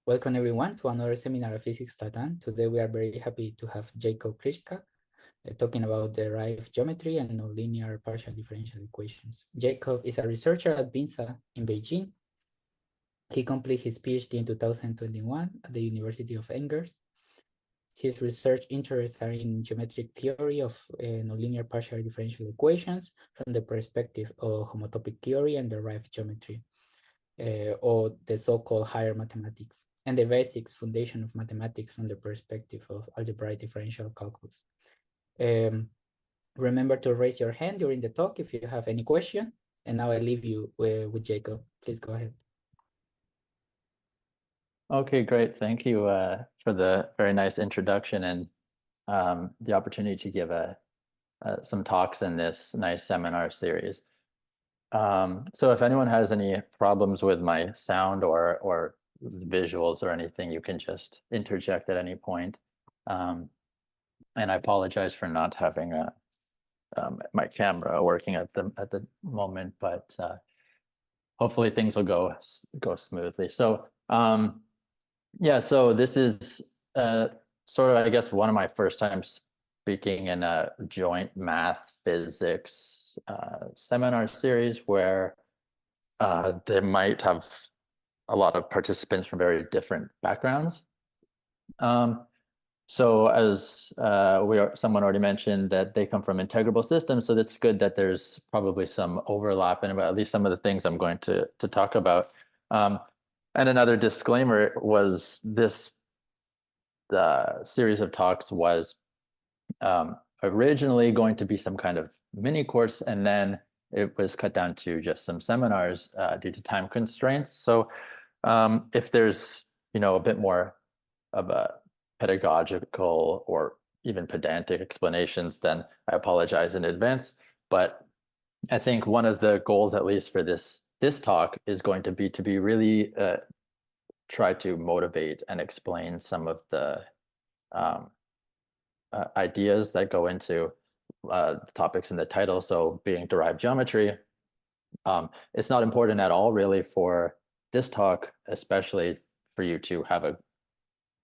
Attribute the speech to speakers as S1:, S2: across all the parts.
S1: Welcome everyone to another seminar of Physics Latam. Today we are very happy to have Jacob Kryczka talking about derived geometry and nonlinear partial differential equations. Jacob is a researcher at BIMSA in Beijing. He completed his PhD in 2021 at the University of Angers. His research interests are in geometric theory of nonlinear partial differential equations from the perspective of homotopic theory and derived geometry, or the so-called higher mathematics, and the basics foundation of mathematics from the perspective of algebraic differential calculus. Remember to raise your hand during the talk if you have any question. And now I leave you with Jacob. Please go ahead.
S2: Okay, great. Thank you for the very nice introduction and the opportunity to give some talks in this nice seminar series. So if anyone has any problems with my sound or visuals or anything, you can just interject at any point. And I apologize for not having my camera working at the moment, but hopefully things will go smoothly. So yeah, so this is sort of, I guess, one of my first times speaking in a joint math physics seminar series where they might have a lot of participants from very different backgrounds. So as someone already mentioned that they come from integrable systems, so that's good that there's probably some overlap in at least some of the things I'm going to talk about. And another disclaimer was this series of talks was originally going to be some kind of mini course, and then it was cut down to just some seminars due to time constraints. So if there's, a bit more of a pedagogical or even pedantic explanations, then I apologize in advance. But I think one of the goals, at least for this talk, is going to be really try to motivate and explain some of the ideas that go into topics in the title. So being derived geometry, it's not important at all really for this talk, especially for you to have a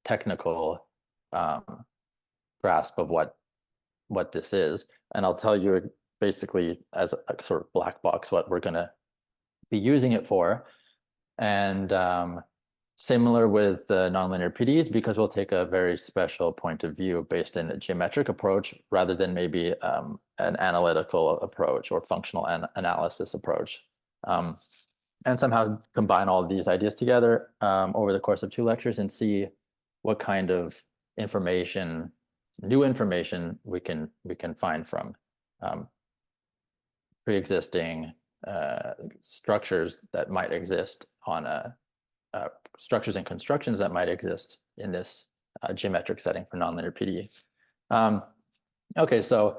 S2: technical grasp of what this is. And I'll tell you basically as a sort of black box what we're going to be using it for. And similar with the nonlinear PDEs, because we'll take a very special point of view based in a geometric approach rather than maybe an analytical approach or functional analysis approach. And somehow combine all of these ideas together over the course of 2 lectures and see what kind of information, new information we can find from pre-existing structures that might exist on structures and constructions that might exist in this geometric setting for nonlinear PDE. Okay, so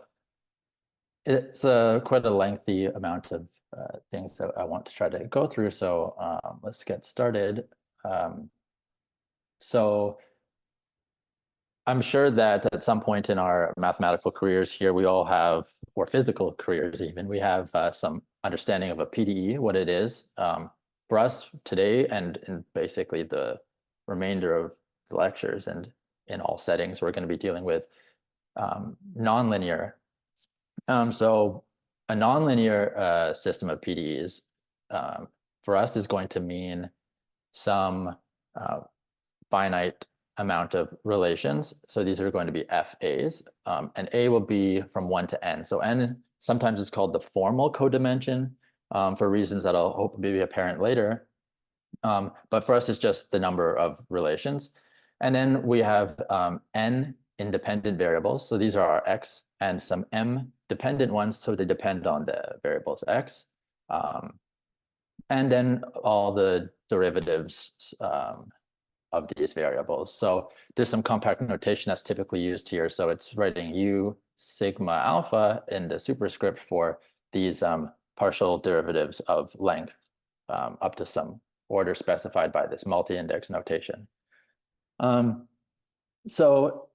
S2: it's quite a lengthy amount of things that I want to try to go through. So let's get started. So I'm sure that at some point in our mathematical careers here, we all have, or physical careers even, we have some understanding of a PDE, what it is. For us today and basically the remainder of the lectures and in all settings, we're going to be dealing with nonlinear. So a nonlinear system of PDEs for us is going to mean some finite amount of relations. So these are going to be FAs, and A will be from 1 to n. So n sometimes is called the formal codimension for reasons that I'll hope will be apparent later. But for us, it's just the number of relations. And then we have n independent variables. So these are our x and some m dependent ones. So they depend on the variables x. And then all the derivatives of these variables. So there's some compact notation that's typically used here. So it's writing u sigma alpha in the superscript for these partial derivatives of length up to some order specified by this multi-index notation. So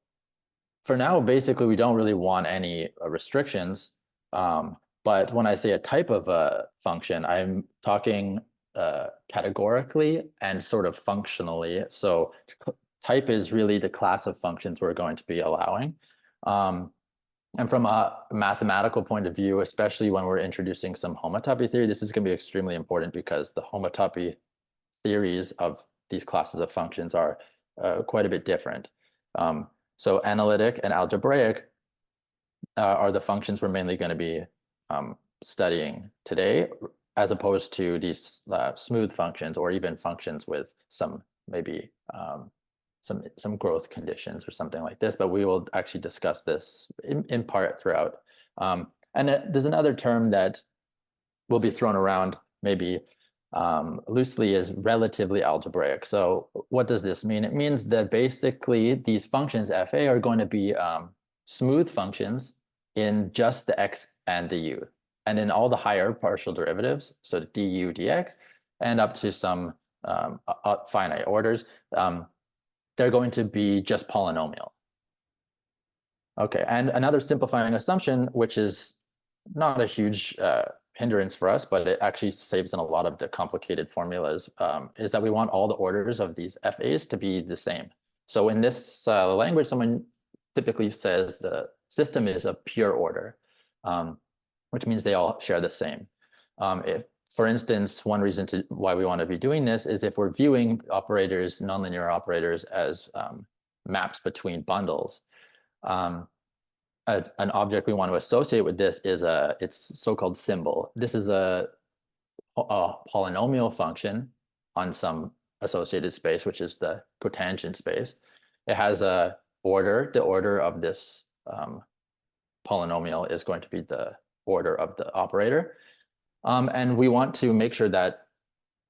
S2: for now, basically, we don't really want any restrictions. But when I say a type of a function, I'm talking categorically and sort of functionally. So type is really the class of functions we're going to be allowing. And from a mathematical point of view, especially when we're introducing some homotopy theory, this is going to be extremely important because the homotopy theories of these classes of functions are quite a bit different. So analytic and algebraic are the functions we're mainly going to be studying today, as opposed to these smooth functions or even functions with some maybe some growth conditions or something like this, but we will actually discuss this in part throughout. And there's another term that will be thrown around maybe loosely is relatively algebraic. So what does this mean? It means that basically these functions FA are going to be smooth functions in just the x and the u, and in all the higher partial derivatives, so du, dx, and up to some finite orders, they're going to be just polynomial. Okay, and another simplifying assumption, which is not a huge hindrance for us, but it actually saves in a lot of the complicated formulas, is that we want all the orders of these FAs to be the same. So in this language, someone typically says the system is of pure order, which means they all share the same. If, for instance, one reason why we want to be doing this is if we're viewing operators, nonlinear operators, as maps between bundles. An object we want to associate with this is its so-called symbol. This is a polynomial function on some associated space, which is the cotangent space. It has a order. The order of this polynomial is going to be the order of the operator. And we want to make sure that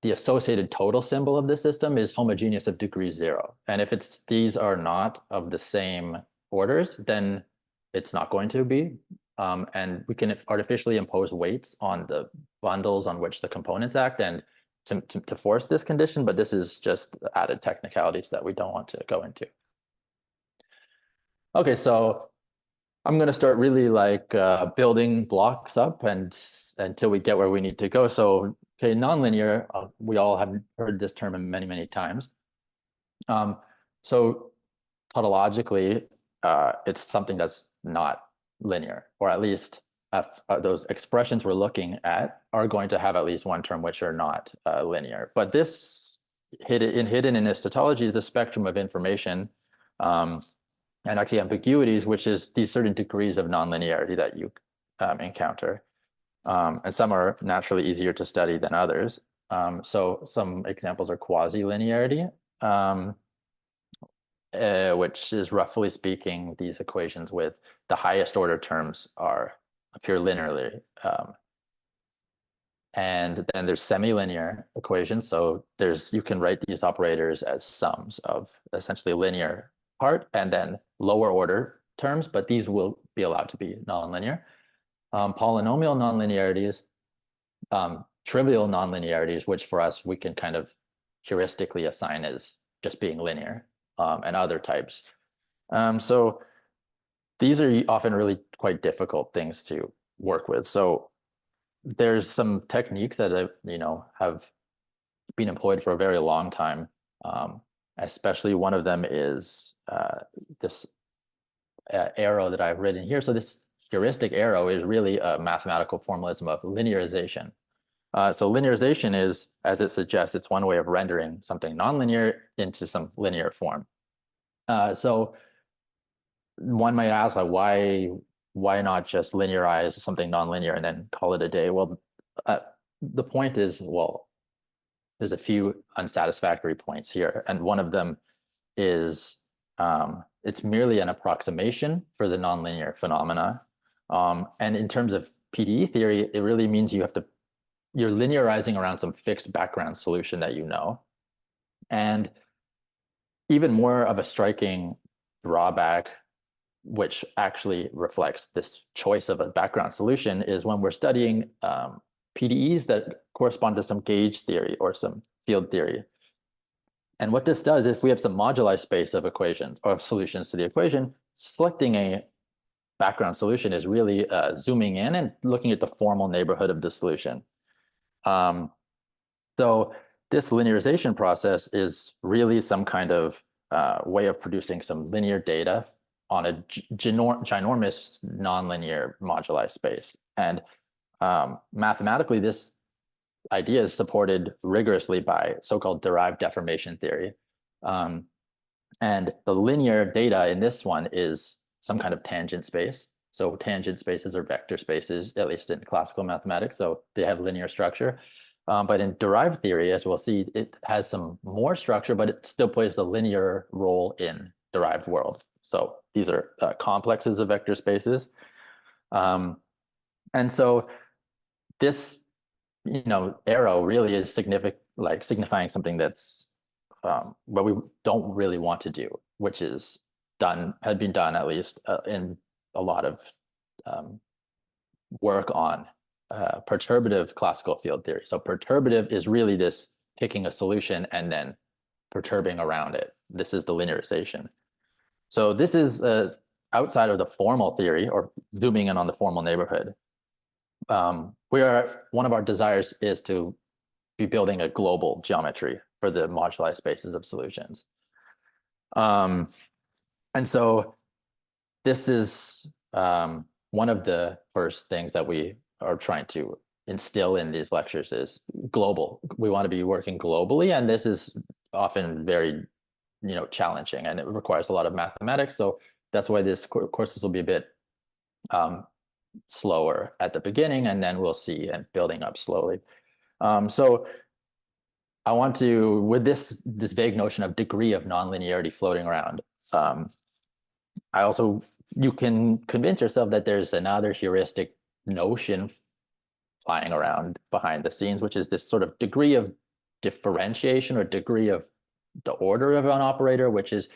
S2: the associated total symbol of the system is homogeneous of degree 0. And if these are not of the same orders, then it's not going to be. And we can artificially impose weights on the bundles on which the components act and to force this condition, but this is just added technicalities that we don't want to go into. Okay, so I'm going to start really like building blocks up and until we get where we need to go. So, okay, nonlinear, we all have heard this term many, many times. So tautologically, it's something that's not linear, or at least those expressions we're looking at are going to have at least one term which are not linear. But this hidden in this tautology is the spectrum of information and actually ambiguities, which is these certain degrees of nonlinearity that you encounter. And some are naturally easier to study than others. So some examples are quasi-linearity, which is roughly speaking these equations with the highest order terms are appear linearly. And then there's semi-linear equations. So you can write these operators as sums of essentially linear part and then lower order terms, but these will be allowed to be nonlinear. Polynomial nonlinearities, trivial nonlinearities, which for us we can kind of heuristically assign as just being linear, and other types. So these are often really quite difficult things to work with. So there's some techniques that have been employed for a very long time. Especially one of them is this arrow that I've written here. So this heuristic arrow is really a mathematical formalism of linearization. So linearization is, as it suggests, it's one way of rendering something nonlinear into some linear form. So one might ask, like, why not just linearize something nonlinear and then call it a day? Well, the point is, well, there's a few unsatisfactory points here. And one of them is it's merely an approximation for the nonlinear phenomena. And in terms of PDE theory, it really means you're linearizing around some fixed background solution that you know. And even more of a striking drawback, which actually reflects this choice of a background solution, is when we're studying PDEs that correspond to some gauge theory or some field theory. And what this does, if we have some moduli space of equations or of solutions to the equation, selecting a background solution is really zooming in and looking at the formal neighborhood of the solution. The So this linearization process is really some kind of way of producing some linear data on a ginormous nonlinear moduli space. And mathematically, this idea is supported rigorously by so-called derived deformation theory. And the linear data in this one is some kind of tangent space. So tangent spaces are vector spaces, at least in classical mathematics. So they have linear structure. But in derived theory, as we'll see, it has some more structure, but it still plays a linear role in derived world. So these are complexes of vector spaces. And so this, arrow really is signifying something that's what we don't really want to do, which is had been done at least in a lot of work on perturbative classical field theory. So perturbative is really this picking a solution and then perturbing around it. This is the linearization. So this is outside of the formal theory, or zooming in on the formal neighborhood. One of our desires is to be building a global geometry for the moduli spaces of solutions. And so this is one of the first things that we are trying to instill in these lectures is global. We want to be working globally, and this is often very, challenging, and it requires a lot of mathematics. So that's why this courses will be a bit slower at the beginning, and then we'll see and building up slowly. So I want to, with this vague notion of degree of nonlinearity floating around, you can convince yourself that there's another heuristic notion flying around behind the scenes, which is this sort of degree of differentiation or degree of the order of an operator, which is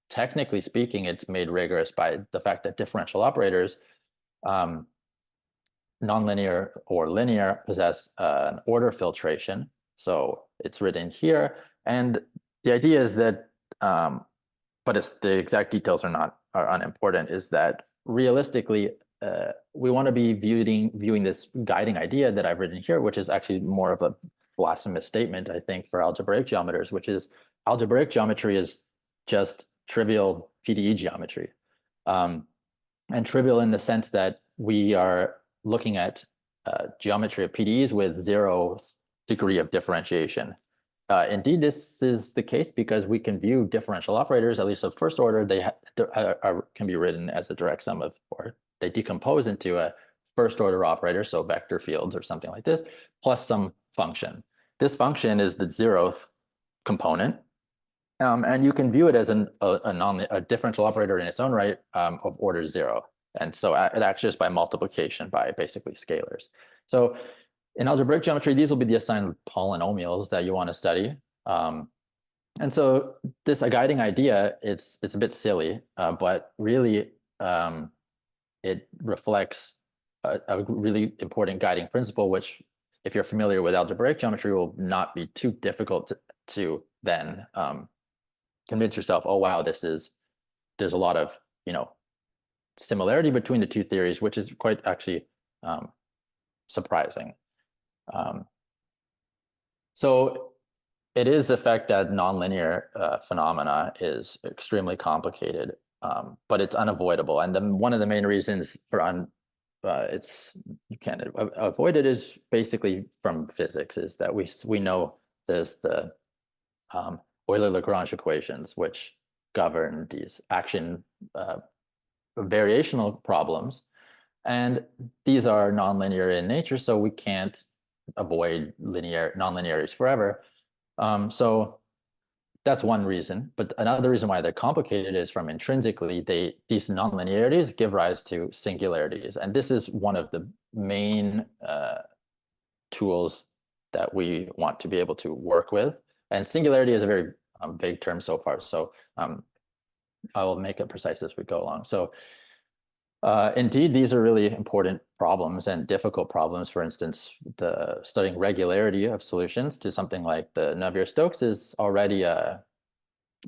S2: technically speaking, it's made rigorous by the fact that differential operators, nonlinear or linear, possess an order filtration. So it's written here. And the idea is that, but the exact details are unimportant, is that realistically, we want to be viewing this guiding idea that I've written here, which is actually more of a blasphemous statement, I think, for algebraic geometers, which is algebraic geometry is just trivial PDE geometry. And trivial in the sense that we are looking at geometry of PDEs with 0 degree of differentiation. Indeed, this is the case because we can view differential operators, at least of first order, they can be written as a direct sum of, or they decompose into a first order operator, so vector fields or something like this, plus some function. This function is the 0th component, and you can view it as a differential operator in its own right of order 0. And so it acts just by multiplication by basically scalars. So in algebraic geometry, these will be the assigned polynomials that you want to study. And so this guiding idea, it's a bit silly, but really it reflects a really important guiding principle, which if you're familiar with algebraic geometry will not be too difficult to then convince yourself, oh, wow, there's a lot of, similarity between the two theories, which is quite actually surprising. So it is the fact that nonlinear phenomena is extremely complicated, but it's unavoidable. And then one of the main reasons for you can't avoid it is basically from physics, is that we know there's the Euler-Lagrange equations, which govern these action variational problems. And these are nonlinear in nature, so we can't avoid nonlinearities forever. So that's one reason. But another reason why they're complicated is from intrinsically, these nonlinearities give rise to singularities. And this is one of the main tools that we want to be able to work with. And singularity is a very vague term so far. So I will make it precise as we go along. So indeed, these are really important problems and difficult problems. For instance, studying regularity of solutions to something like the Navier-Stokes is already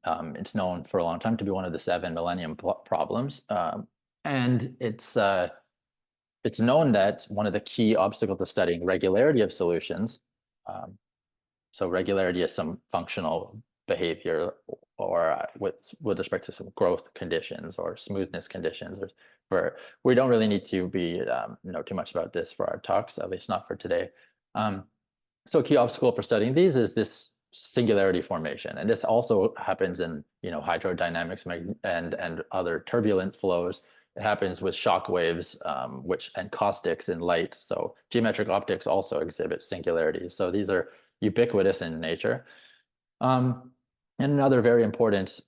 S2: it's known for a long time to be one of the 7 millennium problems. And it's known that one of the key obstacles to studying regularity of solutions So regularity is some functional behavior, or with respect to some growth conditions or smoothness conditions. We don't really need to be know too much about this for our talks, at least not for today. So a key obstacle for studying these is this singularity formation, and this also happens in hydrodynamics and other turbulent flows. It happens with shock waves, and caustics in light. So geometric optics also exhibit singularities. So these are ubiquitous in nature. And another very important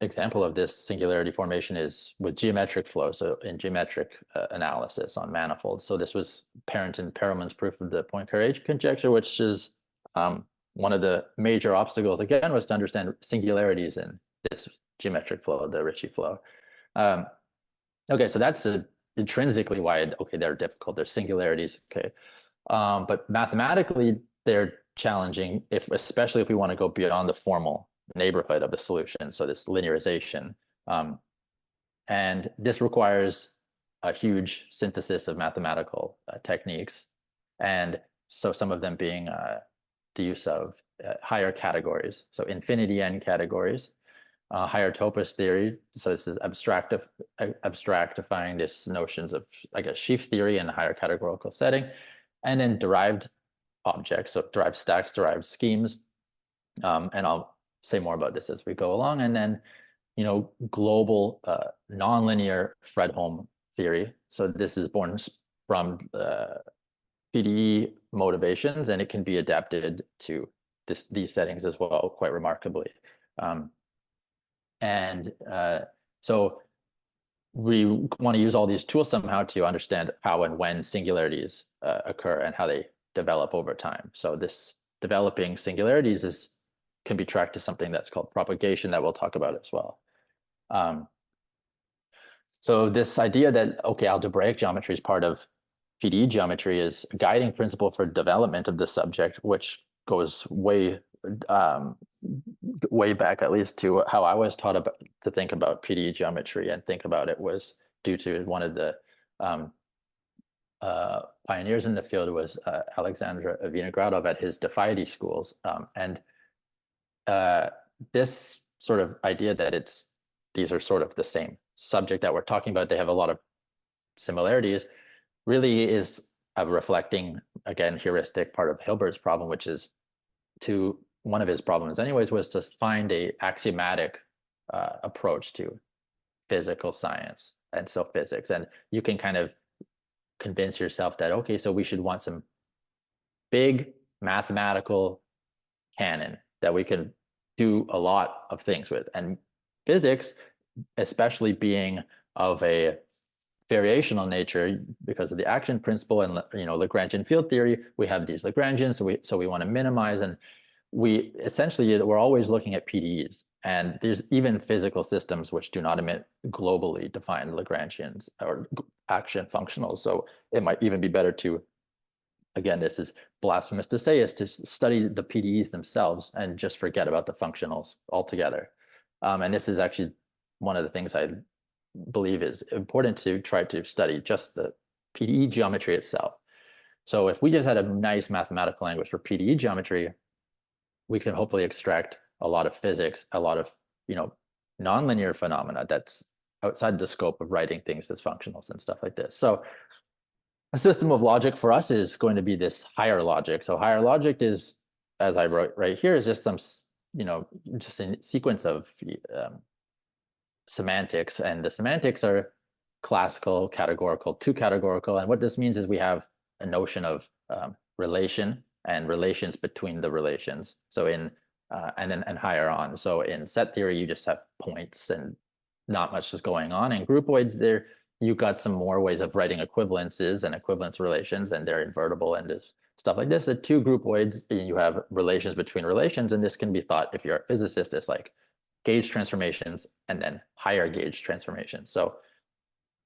S2: example of this singularity formation is with geometric flow. So in geometric analysis on manifolds. So this was apparent in Perelman's proof of the Poincare conjecture, which is one of the major obstacles, again, was to understand singularities in this geometric flow, the Ricci flow. Okay, so that's intrinsically why, they're difficult. They're singularities, okay. But mathematically, they're challenging, especially if we want to go beyond the formal neighborhood of the solution, so this linearization. And this requires a huge synthesis of mathematical techniques. And so some of them being the use of higher categories, so infinity n categories, higher topos theory. So this is abstractifying this notions of, I guess, sheaf theory in a higher categorical setting, and then derived objects, so derived stacks, derived schemes. And I'll say more about this as we go along. And then, global nonlinear Fredholm theory. So this is born from PDE motivations, and it can be adapted to these settings as well, quite remarkably. So we want to use all these tools somehow to understand how and when singularities occur and how they develop over time. So this developing singularities can be tracked to something that's called propagation that we'll talk about as well. So this idea that, algebraic geometry is part of PDE geometry is a guiding principle for development of the subject, which goes way back, at least, to how I was taught to think about PDE geometry and think about it was due to one of the pioneers in the field was Alexander Vinogradov at his Defiety schools. This sort of idea that these are sort of the same subject that we're talking about, they have a lot of similarities, really is a reflecting, again, heuristic part of Hilbert's problem, which is one of his problems anyways, was to find a axiomatic approach to physical science and so physics. And you can kind of convince yourself that, so we should want some big mathematical canon that we can do a lot of things with. And physics, especially being of a variational nature because of the action principle and Lagrangian field theory, we have these Lagrangians, so we want to minimize, and we're always looking at PDEs, and there's even physical systems which do not emit globally defined Lagrangians or action functionals. So it might even be better to, again, this is blasphemous to say, is to study the PDEs themselves and just forget about the functionals altogether. And this is actually one of the things I believe is important, to try to study just the PDE geometry itself. So if we just had a nice mathematical language for PDE geometry, we can hopefully extract a lot of physics, a lot of nonlinear phenomena that's outside the scope of writing things as functionals and stuff like this. So a system of logic for us is going to be this higher logic. So higher logic is, as I wrote right here, is just some just a sequence of semantics, and the semantics are classical, categorical, to categorical. And what this means is we have a notion of relation and relations between the relations. So and higher on. So in set theory, you just have points and not much is going on. In groupoids, there you got some more ways of writing equivalences and equivalence relations, and they're invertible and stuff like this. The two groupoids, you have relations between relations, and this can be thought, if you're a physicist, as like gauge transformations and then higher gauge transformations. So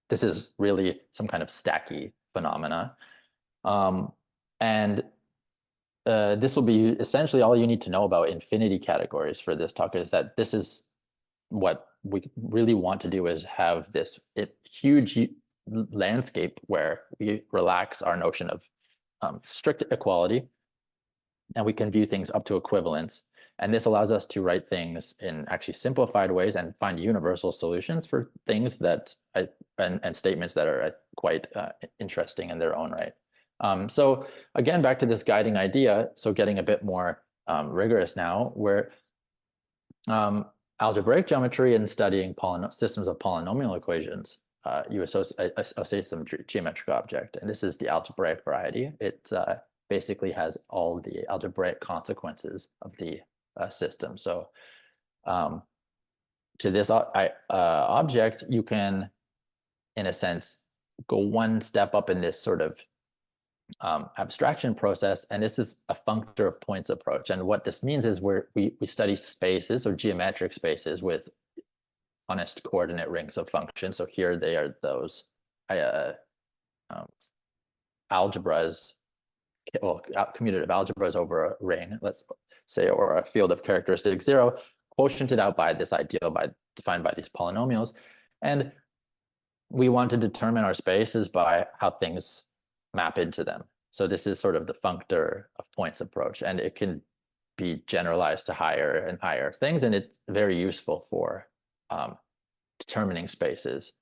S2: this is really some kind of stacky phenomena. This will be essentially all you need to know about infinity categories for this talk, is that this is what we really want to do, is have this huge landscape where we relax our notion of strict equality and we can view things up to equivalence. And this allows us to write things in actually simplified ways and find universal solutions for things that and statements that are quite interesting in their own right. So again, back to this guiding idea. So getting a bit more rigorous now, where algebraic geometry and studying systems of polynomial equations, you associate some geometric object, and this is the algebraic variety. It basically has all the algebraic consequences of the system. So to this object, you can, in a sense, go one step up in this sort of abstraction process, and this is a functor of points approach. And what this means is we study spaces or geometric spaces with honest coordinate rings of functions. So here they are those algebras, well, commutative algebras over a ring, let's say, or a field of characteristic 0, quotiented out by this ideal defined by these polynomials. And we want to determine our spaces by how things map into them. So this is sort of the functor of points approach, and it can be generalized to higher and higher things, and it's very useful for determining spaces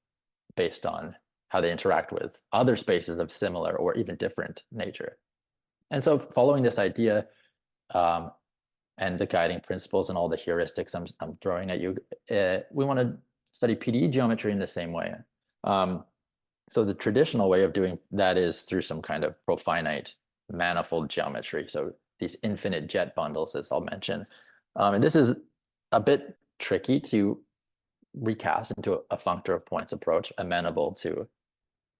S2: based on how they interact with other spaces of similar or even different nature. And so following this idea and the guiding principles and all the heuristics I'm throwing at you, we want to study PDE geometry in the same way. So the traditional way of doing that is through some kind of profinite manifold geometry. So these infinite jet bundles, as I'll mention. And this is a bit tricky to recast into a functor of points approach, amenable to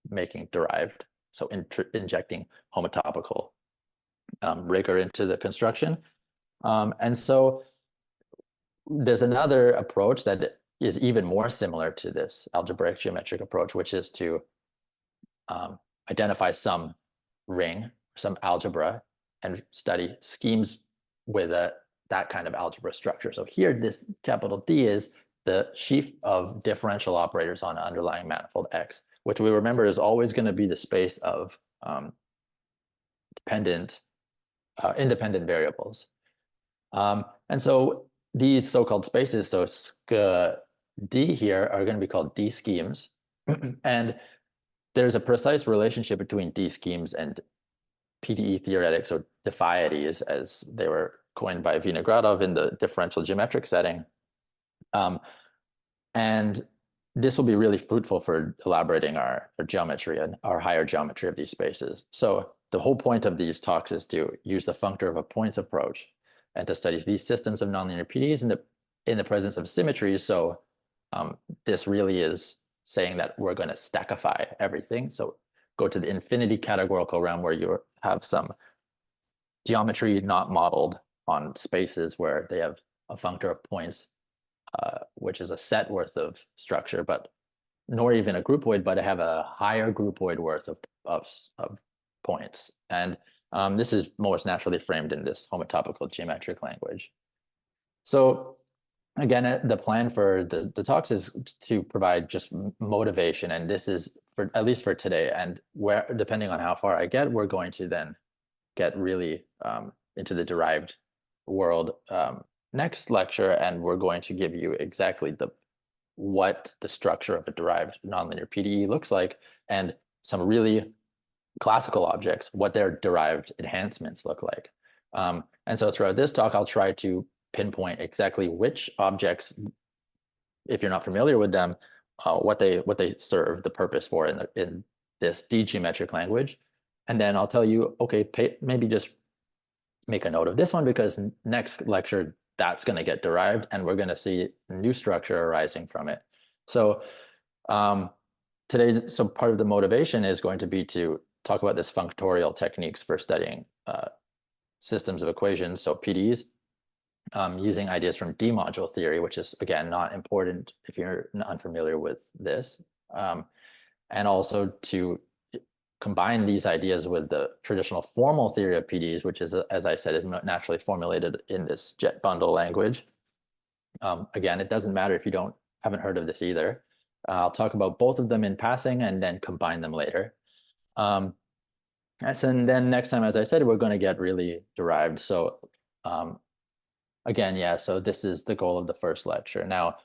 S2: making derived. So injecting homotopical rigor into the construction. And so there's another approach that is even more similar to this algebraic geometric approach, which is to identify some ring, some algebra, and study schemes with that kind of algebra structure. So here, this capital D is the sheaf of differential operators on an underlying manifold X, which we remember is always going to be the space of independent variables. And so these so-called spaces, so D here, are going to be called D schemes. And there's a precise relationship between D schemes and PDE theoretics, or diffieties, as they were coined by Vinogradov in the differential geometric setting. And this will be really fruitful for elaborating our geometry and our higher geometry of these spaces. So the whole point of these talks is to use the functor of a points approach and to study these systems of nonlinear PDEs in the presence of symmetries. So this really is saying that we're going to stackify everything. So go to the infinity categorical realm where you have some geometry not modeled on spaces where they have a functor of points, which is a set worth of structure, but nor even a groupoid, but I have a higher groupoid worth of points. And this is most naturally framed in this homotopical geometric language. So again, the plan for the talks is to provide just motivation, and this is for at least for today. And where, depending on how far I get, we're going to then get really into the derived world next lecture, and we're going to give you exactly what the structure of a derived nonlinear PDE looks like, and some really classical objects, what their derived enhancements look like. And so throughout this talk, I'll try to pinpoint exactly which objects, if you're not familiar with them, what they serve the purpose for in this D geometric language. And then I'll tell you, okay, maybe just make a note of this one, because next lecture, that's going to get derived, and we're going to see a new structure arising from it. So today, so part of the motivation is going to be to talk about this functorial techniques for studying systems of equations, so PDEs, using ideas from D-module theory, which is, again, not important if you're unfamiliar with this, and also to combine these ideas with the traditional formal theory of PDEs, which is, as I said, is naturally formulated in this jet bundle language. Again, it doesn't matter if you haven't heard of this either. I'll talk about both of them in passing and then combine them later. And then next time, as I said, we're going to get really derived. So again, yeah, so this is the goal of the first lecture. Now,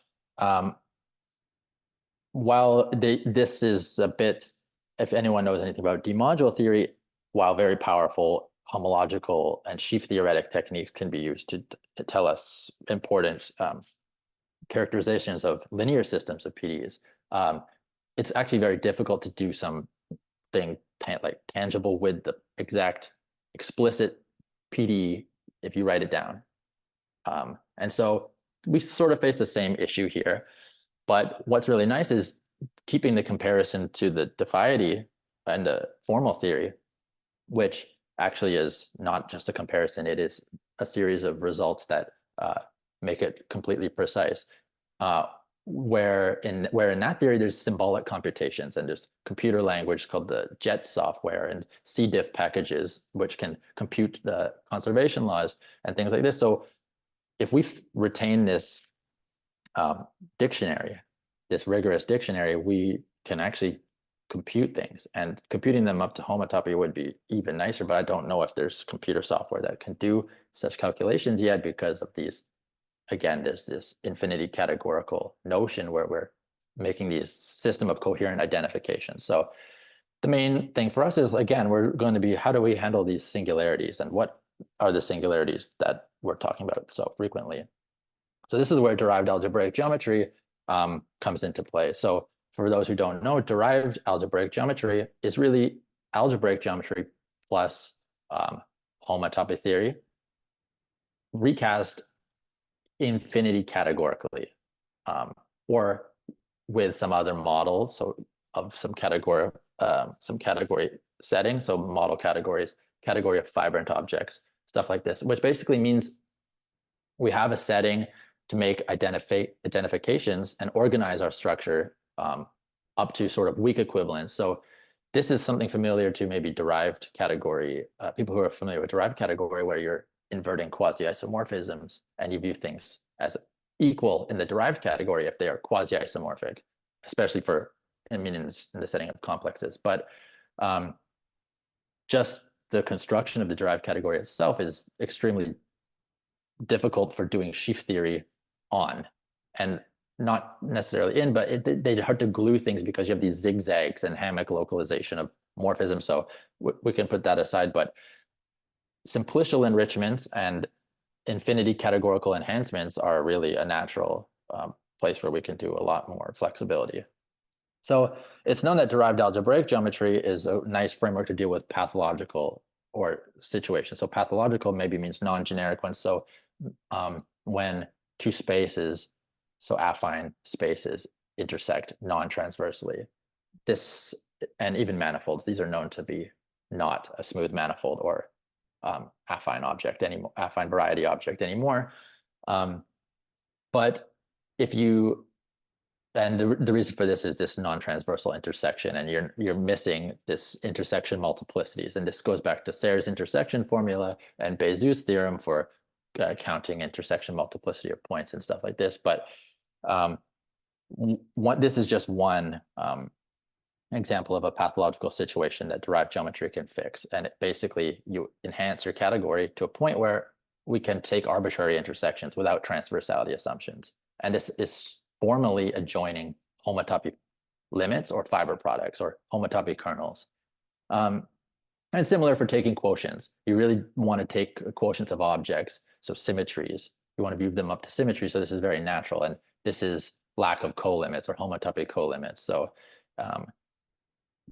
S2: while this is a bit, if anyone knows anything about D-module theory, while very powerful, homological and sheaf theoretic techniques can be used to tell us important characterizations of linear systems of PDEs. It's actually very difficult to do something like tangible with the exact explicit PDE if you write it down. And so we sort of face the same issue here. But what's really nice is keeping the comparison to the diffiety and the formal theory, which actually is not just a comparison, it is a series of results that make it completely precise. Where in that theory, there's symbolic computations, and there's computer language called the JET software and CDiff packages, which can compute the conservation laws and things like this. So if we retain this dictionary, this rigorous dictionary, we can actually compute things, and computing them up to homotopy would be even nicer, but I don't know if there's computer software that can do such calculations yet because of these. Again, there's this infinity categorical notion where we're making these system of coherent identification. So the main thing for us is, again, we're going to be, how do we handle these singularities, and what are the singularities that we're talking about so frequently? So this is where derived algebraic geometry comes into play. So for those who don't know, derived algebraic geometry is really algebraic geometry plus homotopy theory recast infinity categorically, or with some other models, so of some category setting, so model categories, category of fibrant objects, stuff like this, which basically means we have a setting to make identifications and organize our structure up to sort of weak equivalence. So this is something familiar to maybe derived category, people who are familiar with derived category, where you're inverting quasi-isomorphisms and you view things as equal in the derived category if they are quasi-isomorphic, especially for, I mean, in the setting of complexes. But just the construction of the derived category itself is extremely difficult for doing sheaf theory on, and not necessarily in, but they're hard to glue things because you have these zigzags and hammock localization of morphism. So we can put that aside, but simplicial enrichments and infinity categorical enhancements are really a natural place where we can do a lot more flexibility. So it's known that derived algebraic geometry is a nice framework to deal with pathological or situations. So pathological maybe means non-generic ones. So when two spaces, so affine spaces, intersect non-transversally, this, and even manifolds, these are known to be not a smooth manifold or affine object anymore, affine variety object anymore. But if you, and the reason for this is this non-transversal intersection, and you're missing this intersection multiplicities, and this goes back to Serre's intersection formula and Bézou's theorem for counting intersection multiplicity of points and stuff like this. But this is just one example of a pathological situation that derived geometry can fix. And basically you enhance your category to a point where we can take arbitrary intersections without transversality assumptions. And this is formally adjoining homotopy limits or fiber products or homotopy kernels. And similar for taking quotients. You really want to take quotients of objects, so symmetries. You want to view them up to symmetry. So this is very natural. And this is lack of colimits or homotopy colimits. So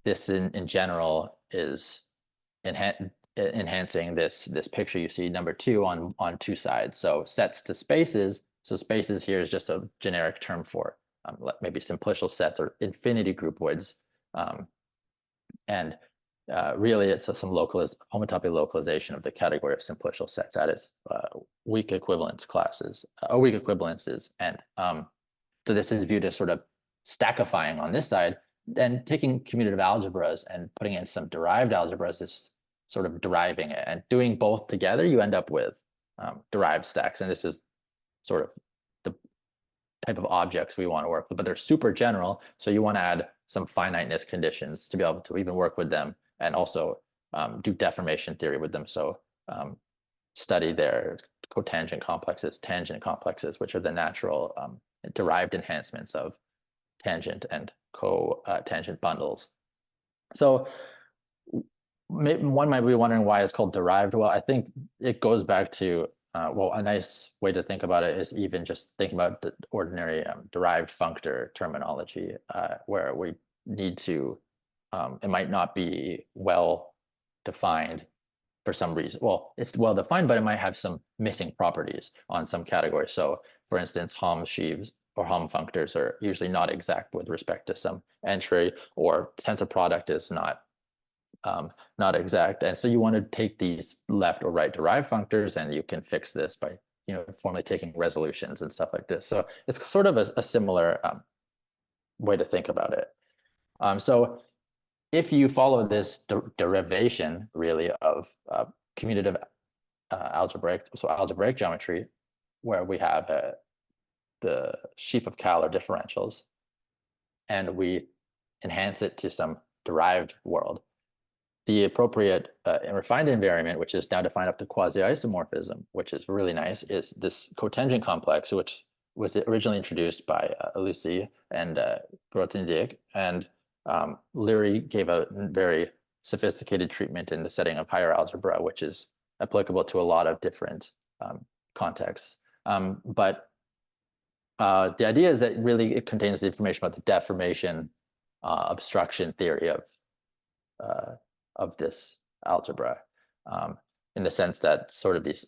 S2: this in general is enhancing this picture you see, number 2 on two sides. So sets to spaces. So spaces here is just a generic term for maybe simplicial sets or infinity groupoids. And really it's some homotopy localization of the category of simplicial sets. That is weak equivalence classes, or weak equivalences. And so this is viewed as sort of stackifying on this side. Then taking commutative algebras and putting in some derived algebras is sort of deriving it, and doing both together, you end up with derived stacks. And this is sort of the type of objects we want to work with, but they're super general. So you want to add some finiteness conditions to be able to even work with them, and also do deformation theory with them. So study their cotangent complexes, tangent complexes, which are the natural derived enhancements of tangent and cotangent bundles. So one might be wondering why it's called derived. Well, I think it goes back to, well, a nice way to think about it is even just thinking about the ordinary derived functor terminology, where we need to, it might not be well defined for some reason. Well, it's well defined, but it might have some missing properties on some categories. So for instance, Helm sheaves or Helm functors are usually not exact with respect to some entry, or tensor product is not exact. And so you want to take these left or right derived functors, and you can fix this by, formally taking resolutions and stuff like this. So it's sort of a similar way to think about it. So if you follow this derivation really of commutative algebraic geometry, where we have the sheaf of Kähler differentials, and we enhance it to some derived world, the appropriate refined invariant, which is now defined up to quasi-isomorphism, which is really nice, is this cotangent complex, which was originally introduced by Lucy and Grothendieck, and Leary gave a very sophisticated treatment in the setting of higher algebra, which is applicable to a lot of different contexts. But the idea is that really it contains the information about the deformation obstruction theory of this algebra, in the sense that sort of these,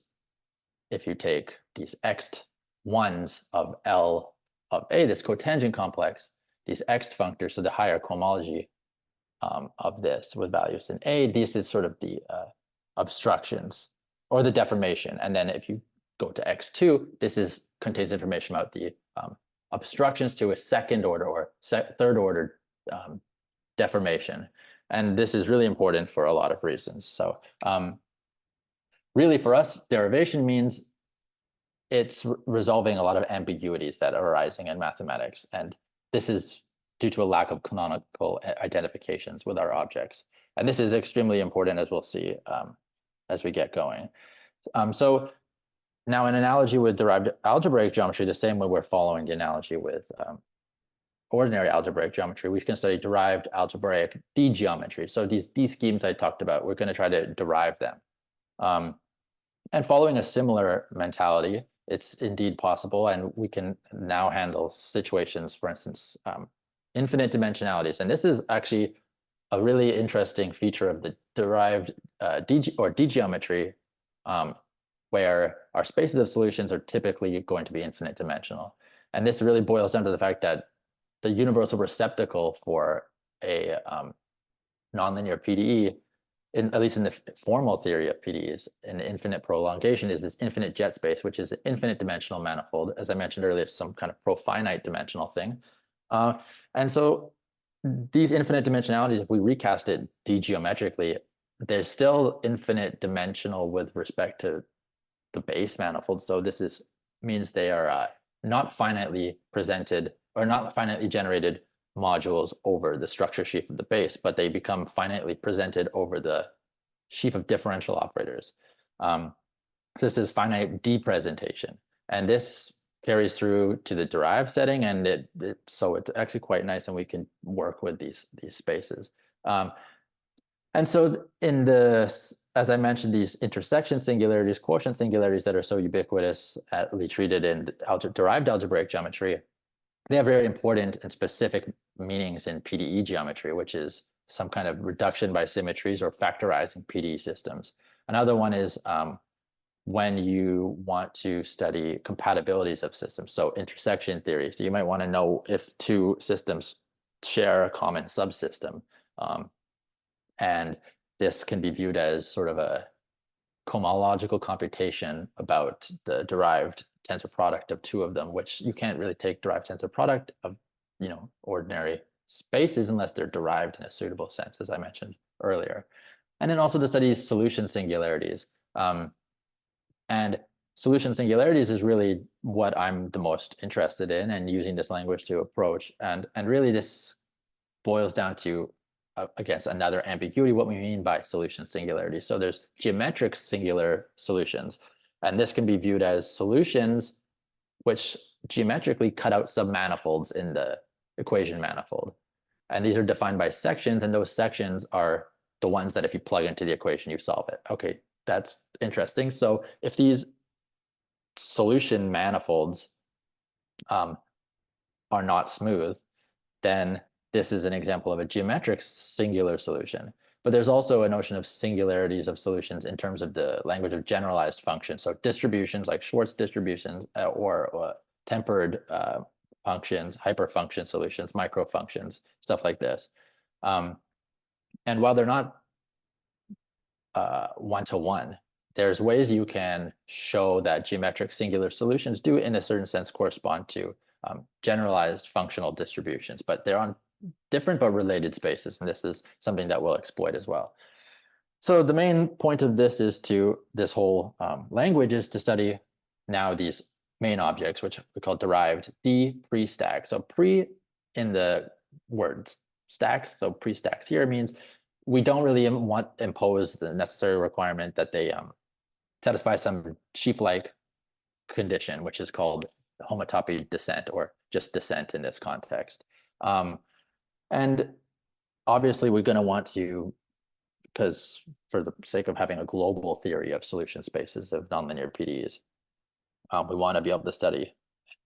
S2: if you take these x1s of L of A, this cotangent complex, these x functors, so the higher cohomology of this with values in A, this is sort of the obstructions or the deformation. And then if you go to x2, this contains information about the obstructions to a second order or third order deformation. And this is really important for a lot of reasons. So really for us, derivation means it's resolving a lot of ambiguities that are arising in mathematics. And this is due to a lack of canonical identifications with our objects. And this is extremely important, as we'll see as we get going. So now an analogy with derived algebraic geometry, the same way we're following the analogy with ordinary algebraic geometry, we can study derived algebraic D geometry. So these D schemes I talked about, we're going to try to derive them. And following a similar mentality, it's indeed possible, and we can now handle situations, for instance, infinite dimensionalities. And this is actually a really interesting feature of the derived D geometry, where our spaces of solutions are typically going to be infinite dimensional. And this really boils down to the fact that the universal receptacle for a nonlinear PDE, at least in the formal theory of PDEs, an infinite prolongation is this infinite jet space, which is an infinite dimensional manifold. As I mentioned earlier, it's some kind of profinite dimensional thing. And so these infinite dimensionalities, if we recast it D-geometrically, they're still infinite dimensional with respect to the base manifold. So this means they are not finitely presented or not finitely generated modules over the structure sheaf of the base, but they become finitely presented over the sheaf of differential operators. So this is finite D-presentation. And this carries through to the derived setting, and so it's actually quite nice, and we can work with these spaces. And so as I mentioned, these intersection singularities, quotient singularities that are so ubiquitously treated in derived algebraic geometry, they have very important and specific meanings in PDE geometry, which is some kind of reduction by symmetries or factorizing PDE systems. Another one is when you want to study compatibilities of systems, so intersection theory. So you might want to know if two systems share a common subsystem. And this can be viewed as sort of a cohomological computation about the derived tensor product of two of them, which you can't really take derived tensor product of ordinary spaces unless they're derived in a suitable sense, as I mentioned earlier. And then also to study solution singularities. And solution singularities is really what I'm the most interested in, and using this language to approach. And really this boils down to against another ambiguity, what we mean by solution singularity. So there's geometric singular solutions, and this can be viewed as solutions which geometrically cut out submanifolds in the equation manifold. And these are defined by sections, and those sections are the ones that if you plug into the equation, you solve it. Okay, that's interesting. So if these solution manifolds are not smooth, then this is an example of a geometric singular solution. But there's also a notion of singularities of solutions in terms of the language of generalized functions. So distributions like Schwartz distributions or tempered functions, hyperfunction solutions, microfunctions, stuff like this. And while they're not one-to-one, there's ways you can show that geometric singular solutions do in a certain sense correspond to generalized functional distributions, but they're on different but related spaces, and this is something that we'll exploit as well. So the main point of this is this whole language is to study now these main objects, which we call derived D pre-stack. So pre in the word stacks, so pre-stacks here means we don't really impose the necessary requirement that they satisfy some sheaf-like condition, which is called homotopy descent or just descent in this context. And obviously we're going to want to, because for the sake of having a global theory of solution spaces of nonlinear PDEs, we want to be able to study,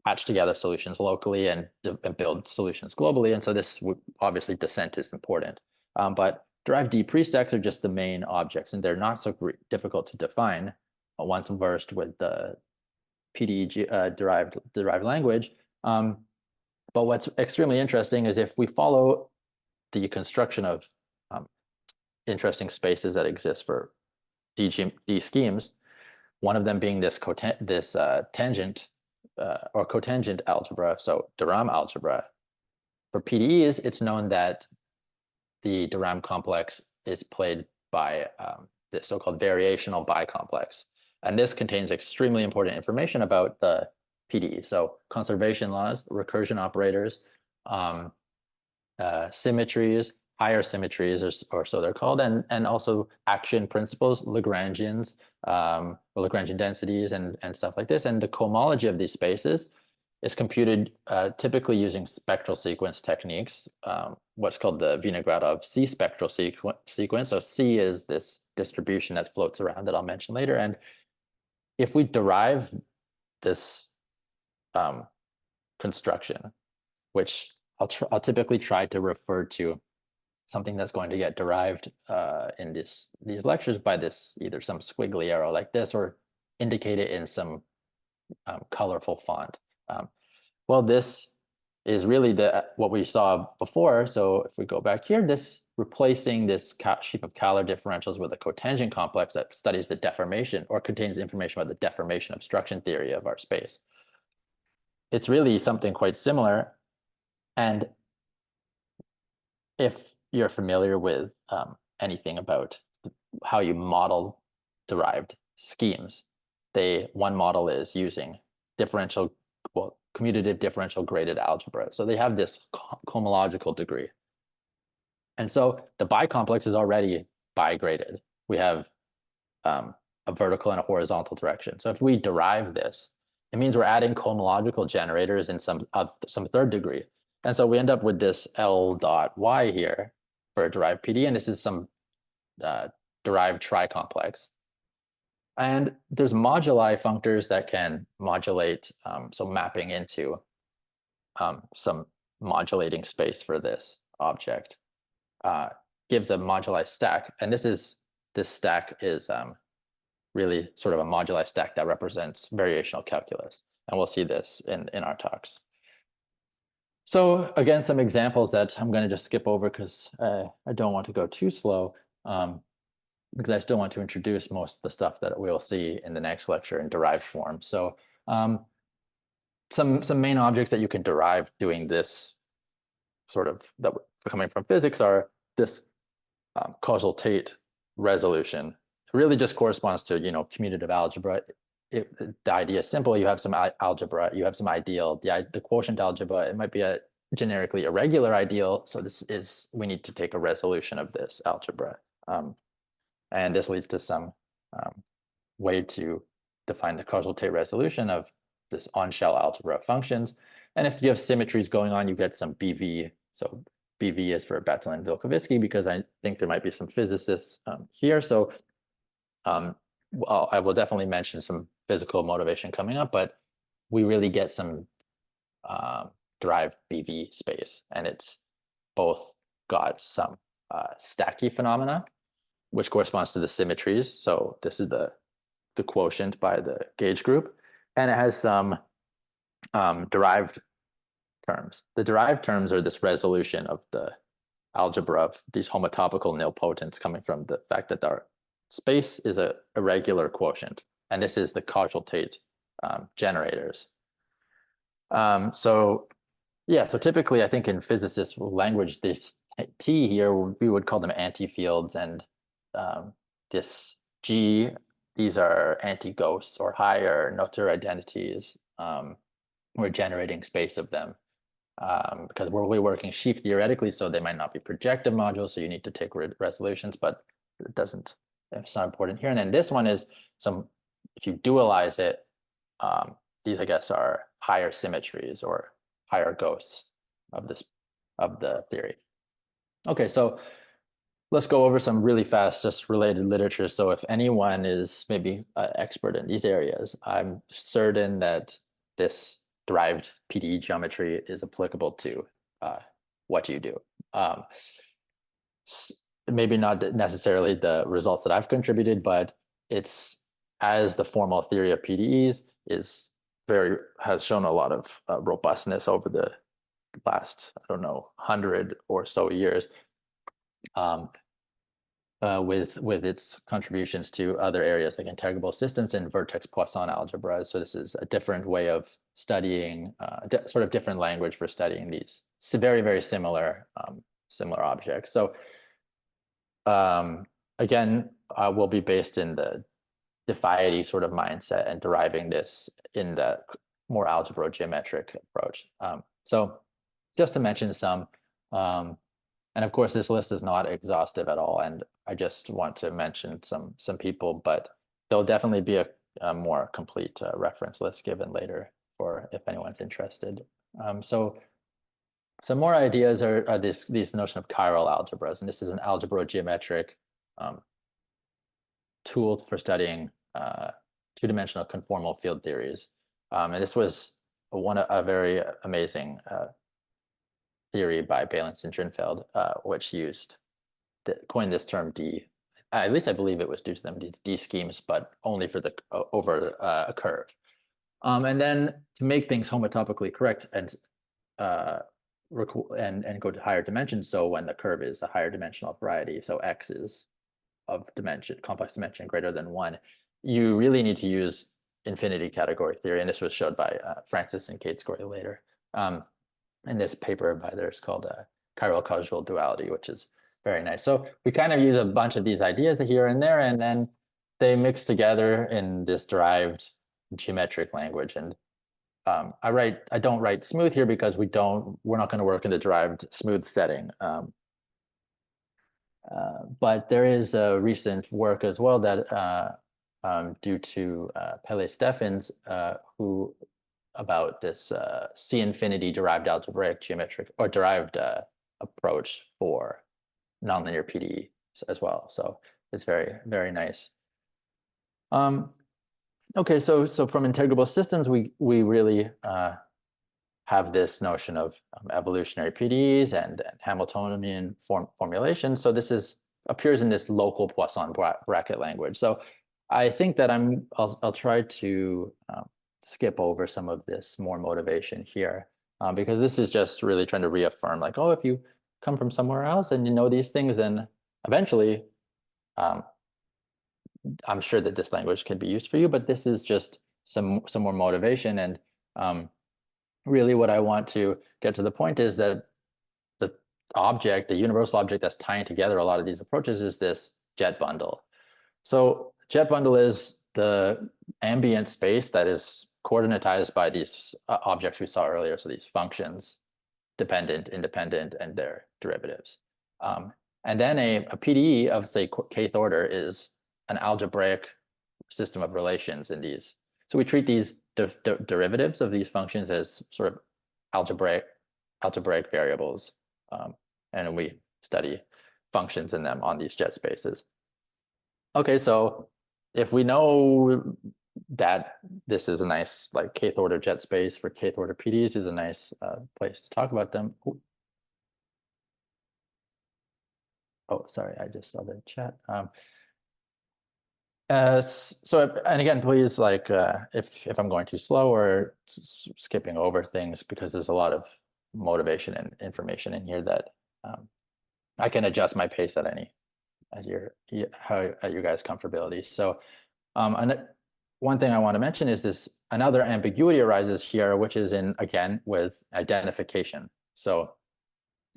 S2: patch together solutions locally and build solutions globally. And so this obviously descent is important. But derived D pre-stacks are just the main objects, and they're not so difficult to define once versed with the PDE derived language. But what's extremely interesting is if we follow the construction of interesting spaces that exist for D schemes, one of them being this tangent or cotangent algebra, so de Rham algebra. For PDEs, it's known that the de Rham complex is played by this so-called variational bicomplex. And this contains extremely important information about the PDE. So conservation laws, recursion operators, symmetries, higher symmetries, or so they're called, and also action principles, Lagrangians, Lagrangian densities, and stuff like this. And the cohomology of these spaces is computed typically using spectral sequence techniques, what's called the Vinogradov C spectral sequence. So C is this distribution that floats around that I'll mention later. And if we derive this construction, which I'll typically try to refer to something that's going to get derived in these lectures by this either some squiggly arrow like this or indicate it in some colorful font. Well, this is really what we saw before. So if we go back here, this replacing this sheaf of Kähler differentials with a cotangent complex that studies the deformation or contains information about the deformation obstruction theory of our space. It's really something quite similar. And if you're familiar with anything about how you model derived schemes, one model is using commutative differential graded algebra. So they have this cohomological degree. And so the bicomplex is already bi-graded. We have a vertical and a horizontal direction. So if we derive this, it means we're adding cohomological generators in some third degree. And so we end up with this L dot Y here for a derived PD, and this is some derived tricomplex. And there's moduli functors that can modulate, so mapping into some modulating space for this object gives a moduli stack. And this stack is really sort of a moduli stack that represents variational calculus. And we'll see this in our talks. So again, some examples that I'm going to just skip over because I don't want to go too slow. Because I still want to introduce most of the stuff that we'll see in the next lecture in derived form. So some main objects that you can derive doing this sort of that coming from physics are this causal Tate resolution. It really just corresponds to commutative algebra. The idea is simple. You have some algebra, you have some ideal, the quotient algebra. It might be a generically irregular ideal. So we need to take a resolution of this algebra. And this leads to some way to define the causal Tate resolution of this on-shell algebra of functions. And if you have symmetries going on, you get some BV. So BV is for Batalin-Vilkovitsky, because I think there might be some physicists here. So well, I will definitely mention some physical motivation coming up, but we really get some derived BV space, and it's both got some stacky phenomena, which corresponds to the symmetries. So this is the quotient by the gauge group, and it has some derived terms. The derived terms are this resolution of the algebra of these homotopical nilpotents coming from the fact that our space is a irregular quotient, and this is the causal Tate generators. So typically I think in physicist language, this T here, we would call them anti-fields, and this G, these are anti-ghosts or higher Noether identities. We're generating space of them because we're working sheaf theoretically, so they might not be projective modules, so you need to take resolutions, but it's not important here. And then this one is if you dualize it, these I guess are higher symmetries or higher ghosts of the theory. Okay, so let's go over some really fast, just related literature. So if anyone is maybe an expert in these areas, I'm certain that this derived PDE geometry is applicable to what you do. Maybe not necessarily the results that I've contributed, but it's, as the formal theory of PDEs has shown a lot of robustness over the last, 100 or so years, with its contributions to other areas like integrable systems and vertex Poisson algebras. So this is a different way of studying, sort of different language for studying these very, very similar objects. So again, will be based in the Defiety sort of mindset and deriving this in the more algebro-geometric approach. So just to mention some, and of course this list is not exhaustive at all, and I just want to mention some people, but there'll definitely be a more complete reference list given later for if anyone's interested. So some more ideas are these notion of chiral algebras, and this is an algebro-geometric tool for studying two-dimensional conformal field theories. And this was a very amazing theory by Baylis and Drinfeld, which coined this term D. At least I believe it was due to them, these D schemes, but only for over a curve. And then to make things homotopically correct and go to higher dimensions, so when the curve is a higher dimensional variety, so X is of complex dimension greater than 1, you really need to use infinity category theory, and this was showed by Francis and Kate Scory later. In this paper by theirs called Chiral Causal Duality, which is very nice. So we kind of use a bunch of these ideas here and there, and then they mix together in this derived geometric language. And I don't write smooth here because we're not going to work in the derived smooth setting. But there is a recent work as well that due to Pele Steffens, who about this C infinity derived algebraic geometric or derived approach for nonlinear PDE as well. So it's very, very nice. Okay, so from integrable systems, we really have this notion of evolutionary PDEs and Hamiltonian formulation. So this appears in this local Poisson bracket language. So I think that I'll try to skip over some of this more motivation here, because this is just really trying to reaffirm, like, oh, if you come from somewhere else and you know these things, then eventually I'm sure that this language can be used for you, but this is just some more motivation. And really what I want to get to the point is that the universal object that's tying together a lot of these approaches is this jet bundle. So jet bundle is the ambient space that is coordinatized by these objects we saw earlier, so these functions dependent, independent, and their derivatives. And then a PDE of, say, kth order is an algebraic system of relations in these. So we treat these derivatives of these functions as sort of algebraic variables, and we study functions in them on these jet spaces. Okay, so if we know that this is a nice like kth order jet space for kth order PDEs is a nice place to talk about them. Oh, sorry, I just saw the chat. So, and again, please, like, if I'm going too slow or skipping over things, because there's a lot of motivation and information in here that I can adjust my pace at your guys' comfortability. So, and one thing I want to mention is this, another ambiguity arises here, which is again, with identification. So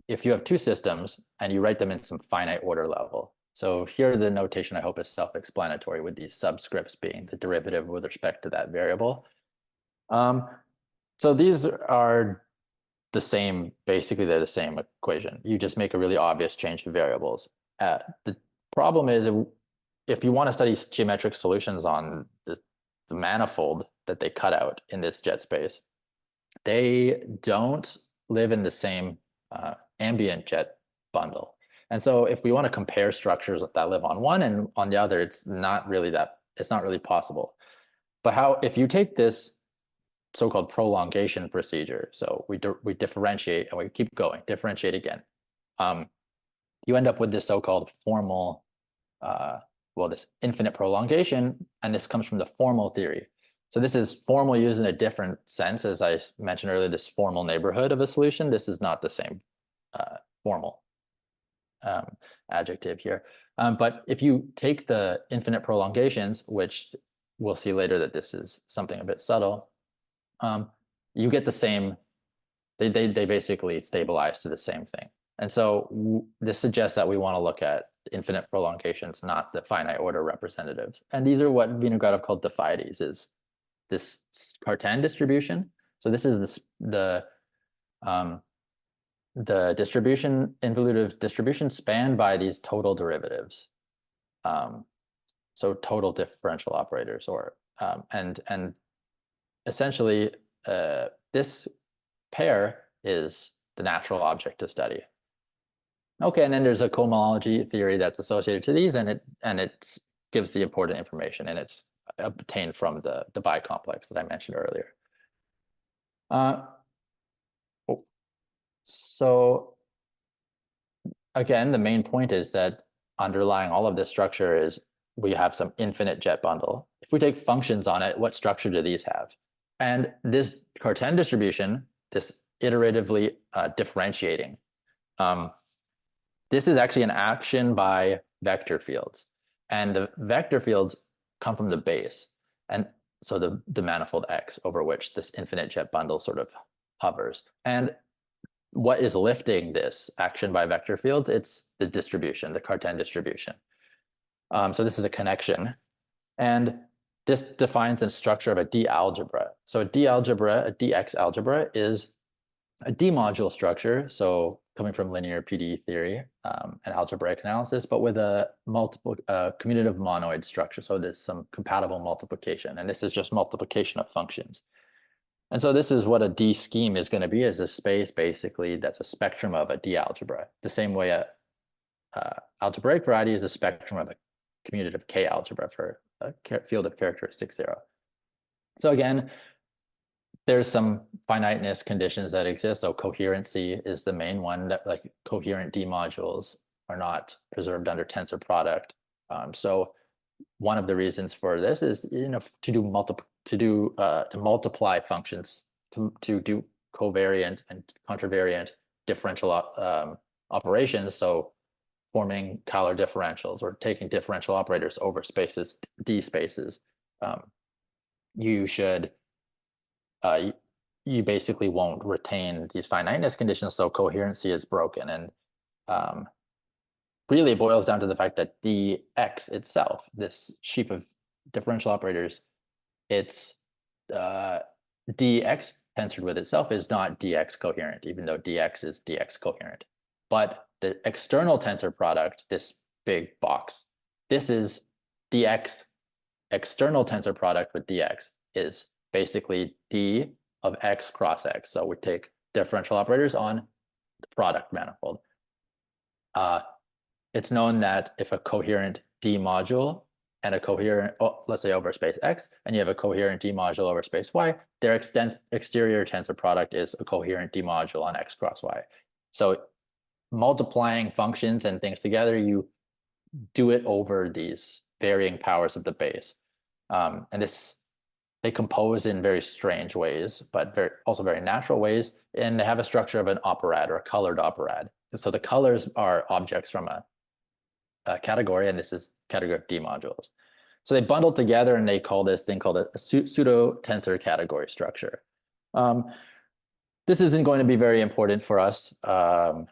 S2: if you have two systems and you write them in some finite order level, so here the notation I hope is self-explanatory, with these subscripts being the derivative with respect to that variable. So these are the same, basically they're the same equation. You just make a really obvious change of variables. The problem is if you want to study geometric solutions on the manifold that they cut out in this jet space, they don't live in the same ambient jet bundle. And so if we want to compare structures that live on one and on the other, it's not really possible. But if you take this so-called prolongation procedure, so we differentiate and we keep going, differentiate again, you end up with this so-called formal, this infinite prolongation, and this comes from the formal theory. So this is formal used in a different sense, as I mentioned earlier, this formal neighborhood of a solution. This is not the same formal adjective here. But if you take the infinite prolongations, which we'll see later that this is something a bit subtle, you get the same, they basically stabilize to the same thing. And so this suggests that we want to look at infinite prolongations, not the finite order representatives. And these are what Vinogradov called diffides, is this Cartan distribution. So this is the distribution, involutive distribution spanned by these total derivatives. So total differential operators, or and essentially this pair is the natural object to study. Okay, and then there's a cohomology theory that's associated to these, and it gives the important information, and it's obtained from the bicomplex that I mentioned earlier. So again, the main point is that underlying all of this structure is we have some infinite jet bundle. If we take functions on it, what structure do these have? And this Cartan distribution, this iteratively differentiating, this is actually an action by vector fields. And the vector fields come from the base. And so the manifold X over which this infinite jet bundle sort of hovers. And what is lifting this action by vector fields? It's the distribution, the Cartan distribution. So this is a connection. And this defines the structure of a D algebra. So a D algebra, a DX algebra, is a D module structure. So coming from linear PDE theory and algebraic analysis, but with a multiple commutative monoid structure. So there's some compatible multiplication, and this is just multiplication of functions. And so this is what a D scheme is going to be, is a space basically that's a spectrum of a D algebra. The same way a algebraic variety is a spectrum of a commutative K algebra for a field of characteristic 0. So again, there's some finiteness conditions that exist. So coherency is the main one, that like coherent D modules are not preserved under tensor product. So one of the reasons for this is, to multiply functions, to do covariant and contravariant differential operations. So forming Kähler differentials or taking differential operators over spaces, D spaces, you should you basically won't retain these finiteness conditions, so coherency is broken. And really it boils down to the fact that dx itself, this sheaf of differential operators, it's dx tensored with itself is not dx coherent, even though dx is dx coherent. But the external tensor product, this big box, this is dx external tensor product with dx is basically d of x cross x. So we take differential operators on the product manifold. It's known that if a coherent D module and a coherent, let's say over space X, and you have a coherent D module over space Y, their exterior tensor product is a coherent D module on X cross Y. So multiplying functions and things together, you do it over these varying powers of the base. And they compose in very strange ways, but also very natural ways, and they have a structure of an operad or a colored operad. So the colors are objects from a category, and this is category of D modules. So they bundle together and they call this thing called a pseudo tensor category structure. This isn't going to be very important for us, at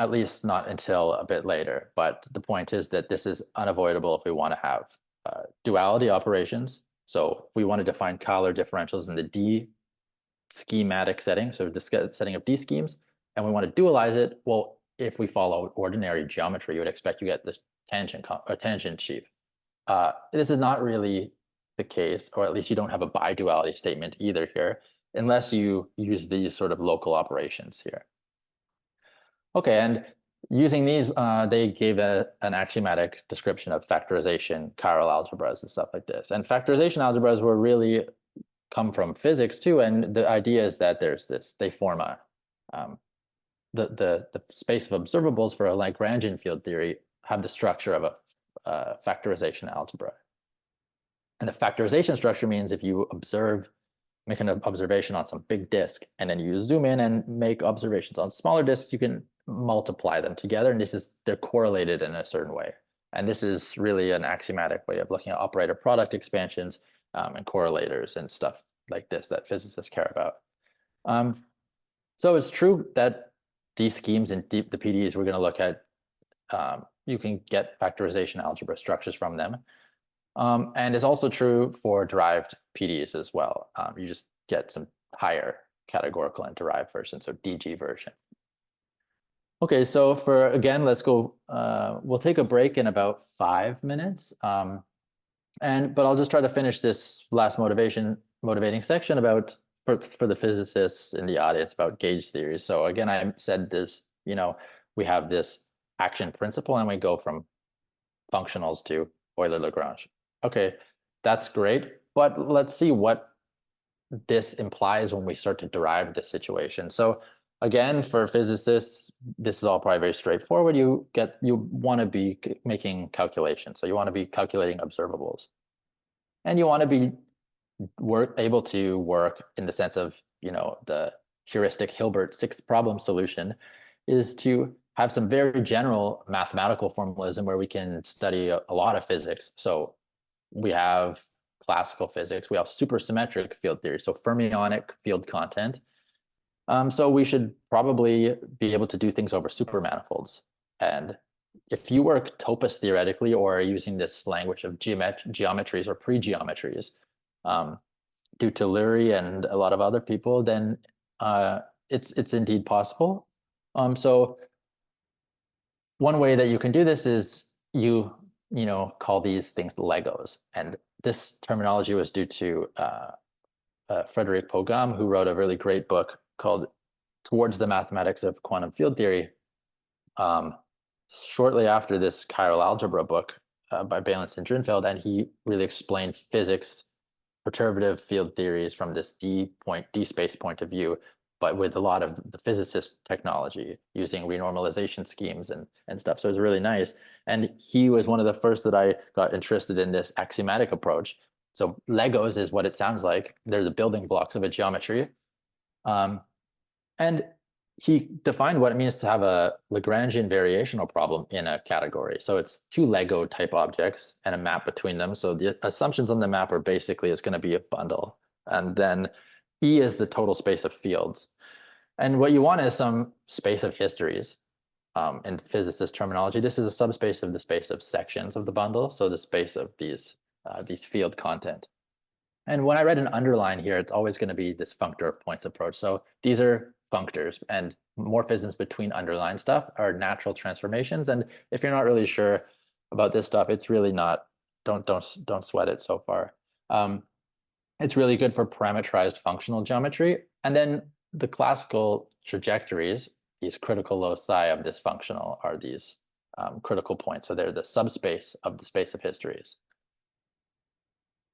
S2: least not until a bit later. But the point is that this is unavoidable if we want to have duality operations. So if we want to define Euler differentials in the D schematic setting, so the setting of D schemes, and we want to dualize it, well, if we follow ordinary geometry, you would expect you get this tangent sheaf. This is not really the case, or at least you don't have a biduality statement either here, unless you use these sort of local operations here. Okay, and using these, they gave an axiomatic description of factorization, chiral algebras, and stuff like this. And factorization algebras were really come from physics too, and the idea is that there's this, they form a the space of observables for a Lagrangian field theory have the structure of a factorization algebra. And the factorization structure means if you make an observation on some big disk, and then you zoom in and make observations on smaller disks, you can multiply them together, and they're correlated in a certain way. And this is really an axiomatic way of looking at operator product expansions and correlators and stuff like this that physicists care about. So it's true that these schemes and the PDEs we're going to look at, you can get factorization algebra structures from them. And it's also true for derived PDEs as well. You just get some higher categorical and derived version, so DG version. Okay, so again, let's go, we'll take a break in about 5 minutes. But I'll just try to finish this last motivating section about for the physicists in the audience about gauge theory. So again, I said this, we have this action principle and we go from functionals to Euler-Lagrange. Okay, that's great, but let's see what this implies when we start to derive the situation. So again, for physicists, this is all probably very straightforward. You want to be making calculations. So you want to be calculating observables. And you want to be able to work in the sense of, the heuristic Hilbert sixth problem solution is to have some very general mathematical formalism where we can study a lot of physics. So we have classical physics, we have supersymmetric field theory, so fermionic field content. So we should probably be able to do things over supermanifolds. And if you work topos theoretically or using this language of geometries or pre-geometries, due to Lurie and a lot of other people, then it's indeed possible. So one way that you can do this is you call these things Legos. And this terminology was due to Frederick Pogam, who wrote a really great book called Towards the Mathematics of Quantum Field Theory. Shortly after this chiral algebra book by Balance and Drinfeld, and he really explained physics, perturbative field theories from this D space point of view, but with a lot of the physicist technology using renormalization schemes and stuff. So it was really nice. And he was one of the first that I got interested in this axiomatic approach. So Legos is what it sounds like. They're the building blocks of a geometry. And he defined what it means to have a Lagrangian variational problem in a category. So it's two Lego type objects and a map between them. So the assumptions on the map are basically it's going to be a bundle. And then E is the total space of fields. And what you want is some space of histories. In physicist terminology, this is a subspace of the space of sections of the bundle. So the space of these field content. And when I write an underline here, it's always going to be this functor of points approach. So these are functors, and morphisms between underline stuff are natural transformations. And if you're not really sure about this stuff, it's really not, don't sweat it so far. It's really good for parameterized functional geometry. And then the classical trajectories, these critical loci of this functional, are these critical points. So they're the subspace of the space of histories.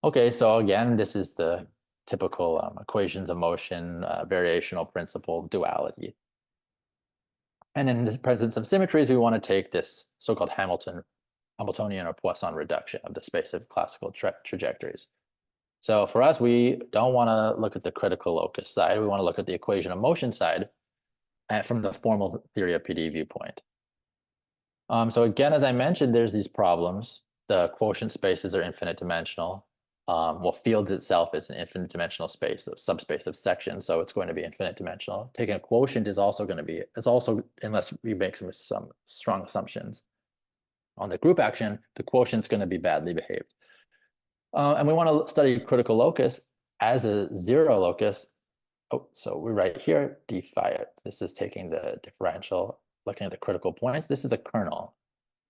S2: Okay, so again, this is the typical equations of motion, variational principle, duality. And in the presence of symmetries, we want to take this so-called Hamiltonian or Poisson reduction of the space of classical trajectories. So for us, we don't want to look at the critical locus side. We want to look at the equation of motion side from the formal theory of PDE viewpoint. So again, as I mentioned, there's these problems. The quotient spaces are infinite dimensional. Well, fields itself is an infinite dimensional space, a subspace of sections, so it's going to be infinite dimensional. Taking a quotient is also going to be, it's also, unless we make some strong assumptions on the group action, the quotient's going to be badly behaved. And we want to study critical locus as a zero locus. Oh, so we write here d phi. This is taking the differential, looking at the critical points. This is a kernel.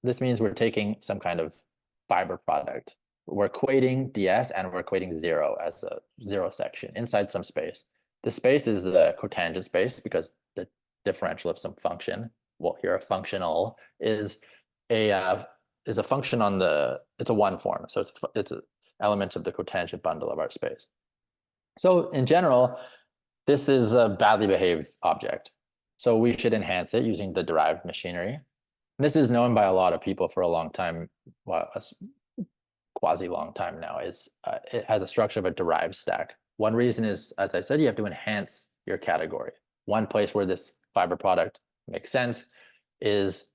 S2: This means we're taking some kind of fiber product. We're equating ds and we're equating zero as a zero section inside some space. The space is the cotangent space because the differential of some function, well, here a functional is a function on the, it's a one form. So it's an element of the cotangent bundle of our space. So in general, this is a badly behaved object. So we should enhance it using the derived machinery. And this is known by a lot of people for a long time, well, quasi long time now, is it has a structure of a derived stack. One reason is, as I said, you have to enhance your category. One place where this fiber product makes sense is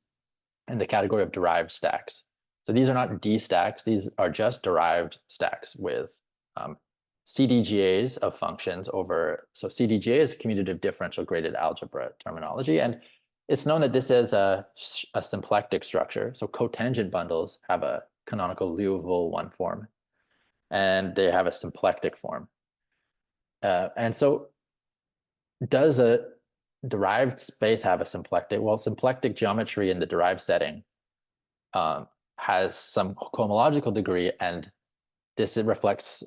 S2: in the category of derived stacks. So these are not D stacks, these are just derived stacks with CDGAs of functions over, so CDGA is commutative differential graded algebra terminology, and it's known that this is a symplectic structure. So cotangent bundles have a canonical Liouville one form, and they have a symplectic form. And so does a derived space have a symplectic? Well, symplectic geometry in the derived setting has some cohomological degree, and this reflects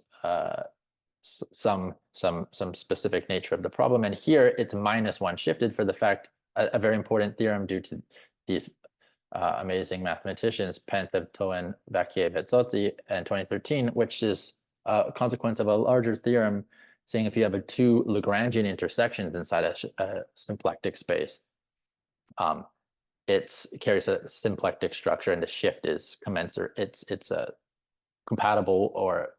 S2: some specific nature of the problem. And here it's -1 shifted for the fact, a very important theorem due to these amazing mathematicians, Pentevtoen, Vacchier, Vezzozzi, in 2013, which is a consequence of a larger theorem saying if you have two Lagrangian intersections inside a symplectic space, it carries a symplectic structure and the shift is commensurate. It's a compatible or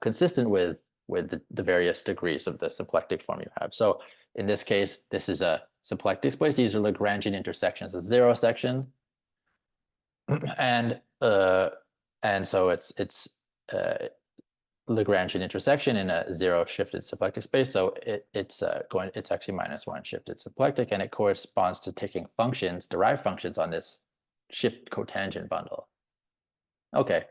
S2: consistent with the various degrees of the symplectic form you have. So in this case, this is a symplectic space. These are Lagrangian intersections, a zero section, and so it's Lagrangian intersection in a zero shifted symplectic space. So it's actually -1 shifted symplectic, and it corresponds to taking functions, derived functions on this shift cotangent bundle. Okay.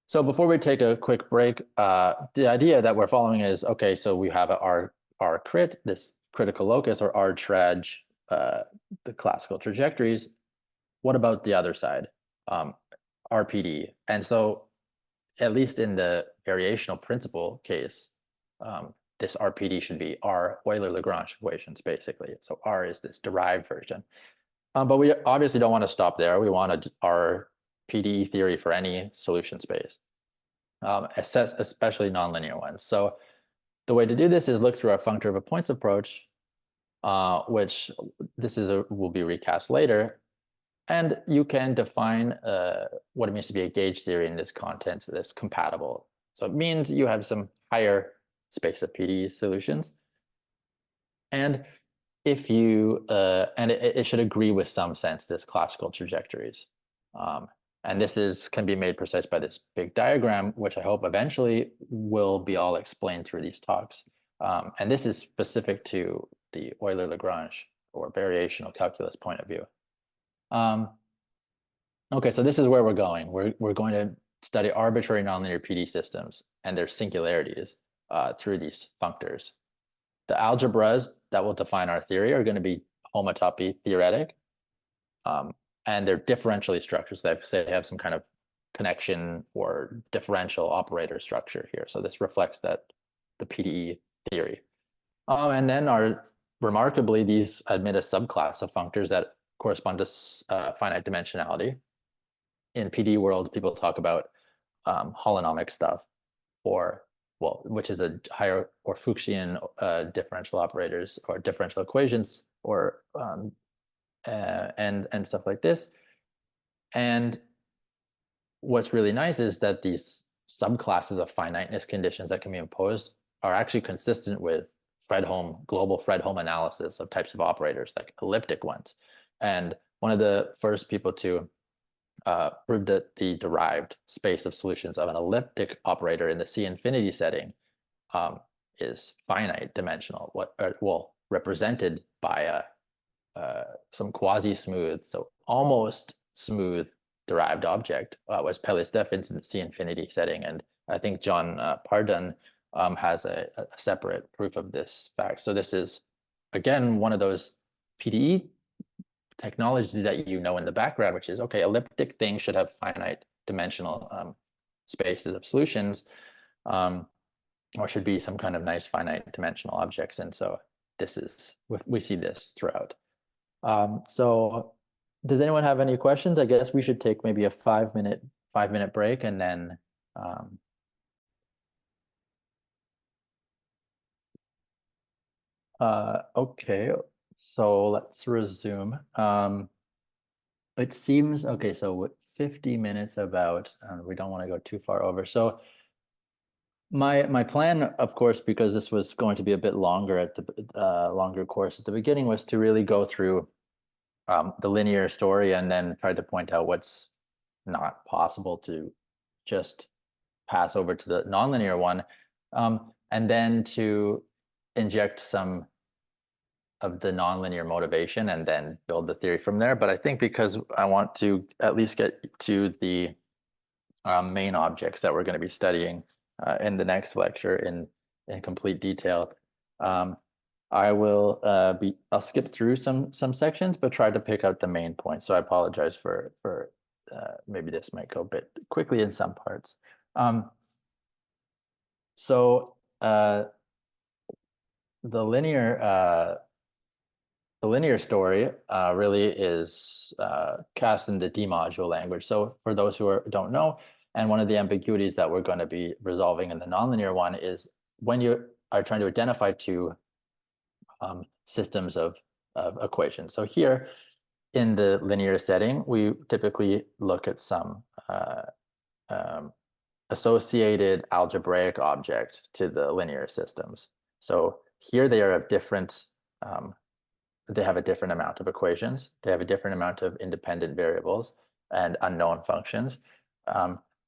S2: So before we take a quick break, the idea that we're following is, okay, so we have our crit, this critical locus, or R traj, the classical trajectories. What about the other side, RPD? And so at least in the variational principle case, this RPD should be R Euler-Lagrange equations, basically. So R is this derived version. But we obviously don't want to stop there. We want our PDE theory for any solution space, especially nonlinear ones. So the way to do this is look through our functor of a points approach, which this will be recast later. And you can define what it means to be a gauge theory in this context that's compatible. So it means you have some higher space of PDE solutions. And if you, and it should agree with some sense, this classical trajectories. And this can be made precise by this big diagram, which I hope eventually will be all explained through these talks. And this is specific to the Euler-Lagrange or variational calculus point of view. Okay, so this is where we're going. We're going to study arbitrary nonlinear PD systems and their singularities through these functors. The algebras that will define our theory are going to be homotopy theoretic, and they're differentially structured. So they have some kind of connection or differential operator structure here. So this reflects that the PDE theory. And then remarkably, these admit a subclass of functors that correspond to finite dimensionality. In PD world, people talk about holonomic stuff, which is a higher or Fuchsian differential operators or differential equations, or and stuff like this. And what's really nice is that these subclasses of finiteness conditions that can be imposed are actually consistent with global Fredholm analysis of types of operators, like elliptic ones. And one of the first people to prove that the derived space of solutions of an elliptic operator in the C infinity setting is finite dimensional, represented by some quasi-smooth, so almost smooth derived object, was Pellice-Steffens in the C infinity setting. And I think John Pardun has a separate proof of this fact. So this is, again, one of those PDE technologies that you know in the background, which is, okay, elliptic things should have finite dimensional spaces of solutions, or should be some kind of nice finite dimensional objects. And so we see this throughout. So does anyone have any questions? I guess we should take maybe a 5-minute break, and then okay, so let's resume. It seems, okay, so with 50 minutes about, we don't want to go too far over. So my plan, of course, because this was going to be a bit longer at the longer course at the beginning, was to really go through the linear story and then try to point out what's not possible to just pass over to the nonlinear one, and then to inject some of the nonlinear motivation and then build the theory from there. But I think because I want to at least get to the main objects that we're going to be studying in the next lecture in complete detail, I'll skip through some sections, but try to pick out the main points. So I apologize for maybe this might go a bit quickly in some parts. The linear story really is cast in the D module language. So for those who don't know, and one of the ambiguities that we're going to be resolving in the nonlinear one is when you are trying to identify two systems of equations. So here in the linear setting, we typically look at some associated algebraic object to the linear systems. So here they are of different, they have a different amount of equations. They have a different amount of independent variables and unknown functions.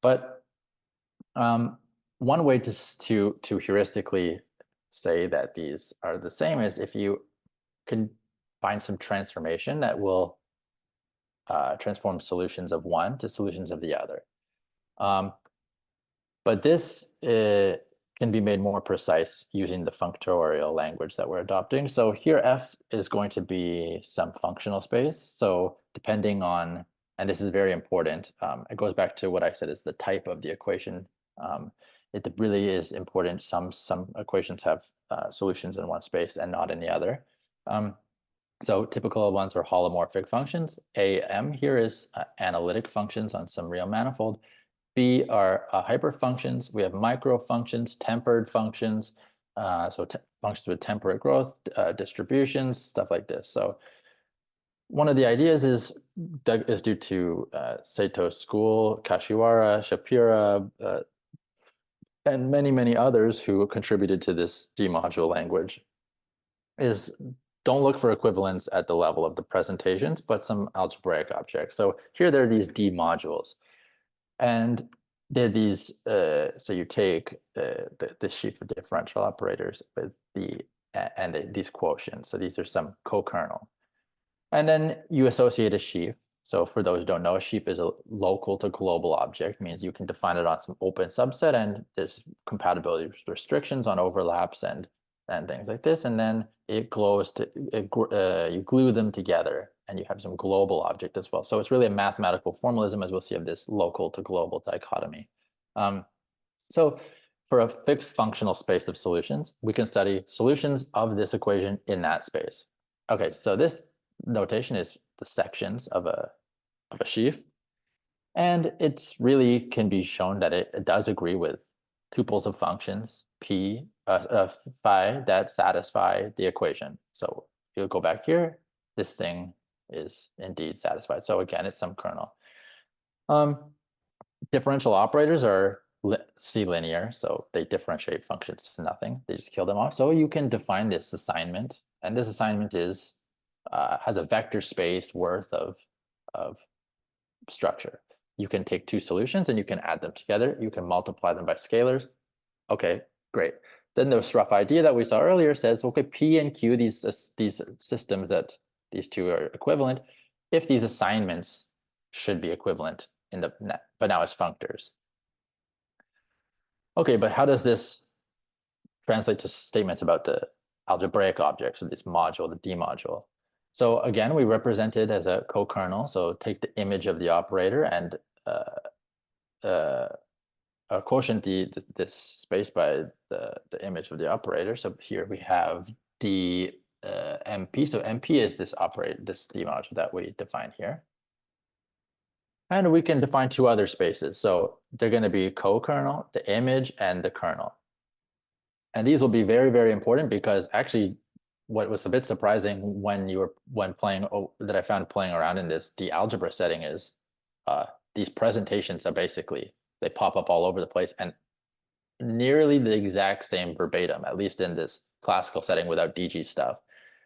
S2: But one way to heuristically say that these are the same is if you can find some transformation that will transform solutions of one to solutions of the other. But this can be made more precise using the functorial language that we're adopting. So here F is going to be some functional space. So depending on, and this is very important, it goes back to what I said is the type of the equation. It really is important. Some equations have solutions in one space and not in the other. So typical ones are holomorphic functions. AM here is analytic functions on some real manifold. B are hyperfunctions. We have microfunctions, tempered functions, functions with temperate growth, distributions, stuff like this. So one of the ideas is due to Sato's school, Kashiwara, Shapira, and many others who contributed to this D module language, is don't look for equivalence at the level of the presentations, but some algebraic objects. So here there are these D modules. And they're these, so you take the sheaf of differential operators with these quotients. So these are some co-kernel. And then you associate a sheaf. So for those who don't know, a sheaf is a local to global object, means you can define it on some open subset, and there's compatibility restrictions on overlaps and things like this. And then it glows to you glue them together, and you have some global object as well. So it's really a mathematical formalism, as we'll see, of this local to global dichotomy. So for a fixed functional space of solutions, we can study solutions of this equation in that space. Okay, so this notation is the sections of a sheaf, and it's really can be shown that it does agree with tuples of functions phi that satisfy the equation. So if you go back here, this thing is indeed satisfied. So again, it's some kernel. Differential operators are C-linear, so they differentiate functions to nothing. They just kill them off. So you can define this assignment, and this assignment is has a vector space worth of structure. You can take two solutions and you can add them together. You can multiply them by scalars. Okay, great. Then this rough idea that we saw earlier says, okay, P and Q, these systems that these two are equivalent, if these assignments should be equivalent in the net, but now as functors. Okay, but how does this translate to statements about the algebraic objects of this module, the D module? So again, we represent it as a co-kernel. So take the image of the operator and quotient this space by the image of the operator. So here we have the MP. So MP is this operator, this D module that we define here. And we can define two other spaces. So they're going to be co-kernel, the image, and the kernel. And these will be very, very important, because actually what was a bit surprising when playing, that I found playing around in this D algebra setting is these presentations are basically, they pop up all over the place and nearly the exact same verbatim, at least in this classical setting without DG stuff.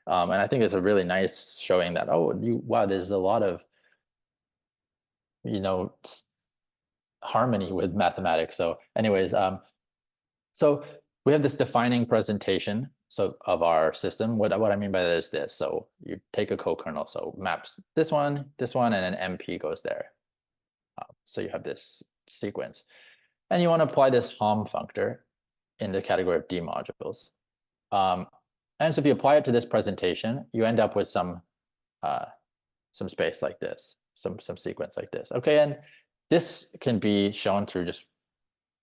S2: And I think it's a really nice showing that, wow, there's a lot of, harmony with mathematics. So anyways, so we have this defining presentation of our system. What I mean by that is this. So you take a co-kernel, so maps this one, and an MP goes there. So you have this sequence. And you want to apply this Hom functor in the category of D modules. And so if you apply it to this presentation, you end up with some space like this, some sequence like this. Okay, and this can be shown through just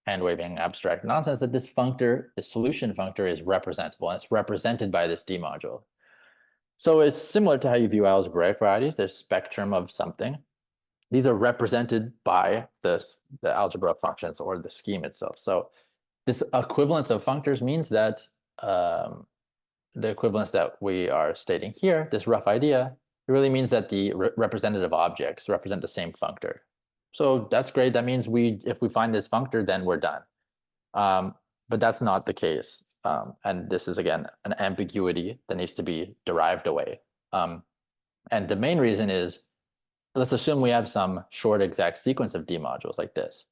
S2: hand-waving abstract nonsense that this functor, the solution functor, is representable, and it's represented by this D module. So it's similar to how you view algebraic varieties. There's spectrum of something. These are represented by the algebra functions or the scheme itself. So this equivalence of functors means that the equivalence that we are stating here, this rough idea, it really means that the representative objects represent the same functor. So that's great. That means if we find this functor, then we're done. But that's not the case. And this is, again, an ambiguity that needs to be derived away. And the main reason is, let's assume we have some short exact sequence of D modules like this.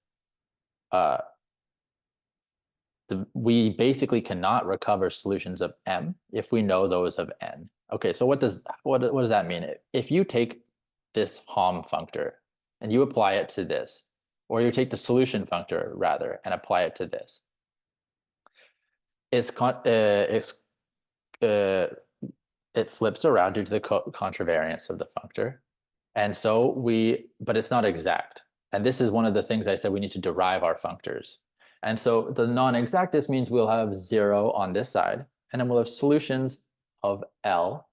S2: We basically cannot recover solutions of M if we know those of N. Okay, so what does that mean? If you take this Hom functor and you apply it to this, or you take the solution functor rather and apply it to this, it flips around due to the contravariance of the functor. And so but it's not exact. And this is one of the things I said we need to derive our functors. And so the non-exactness means we'll have 0 on this side, and then we'll have solutions of L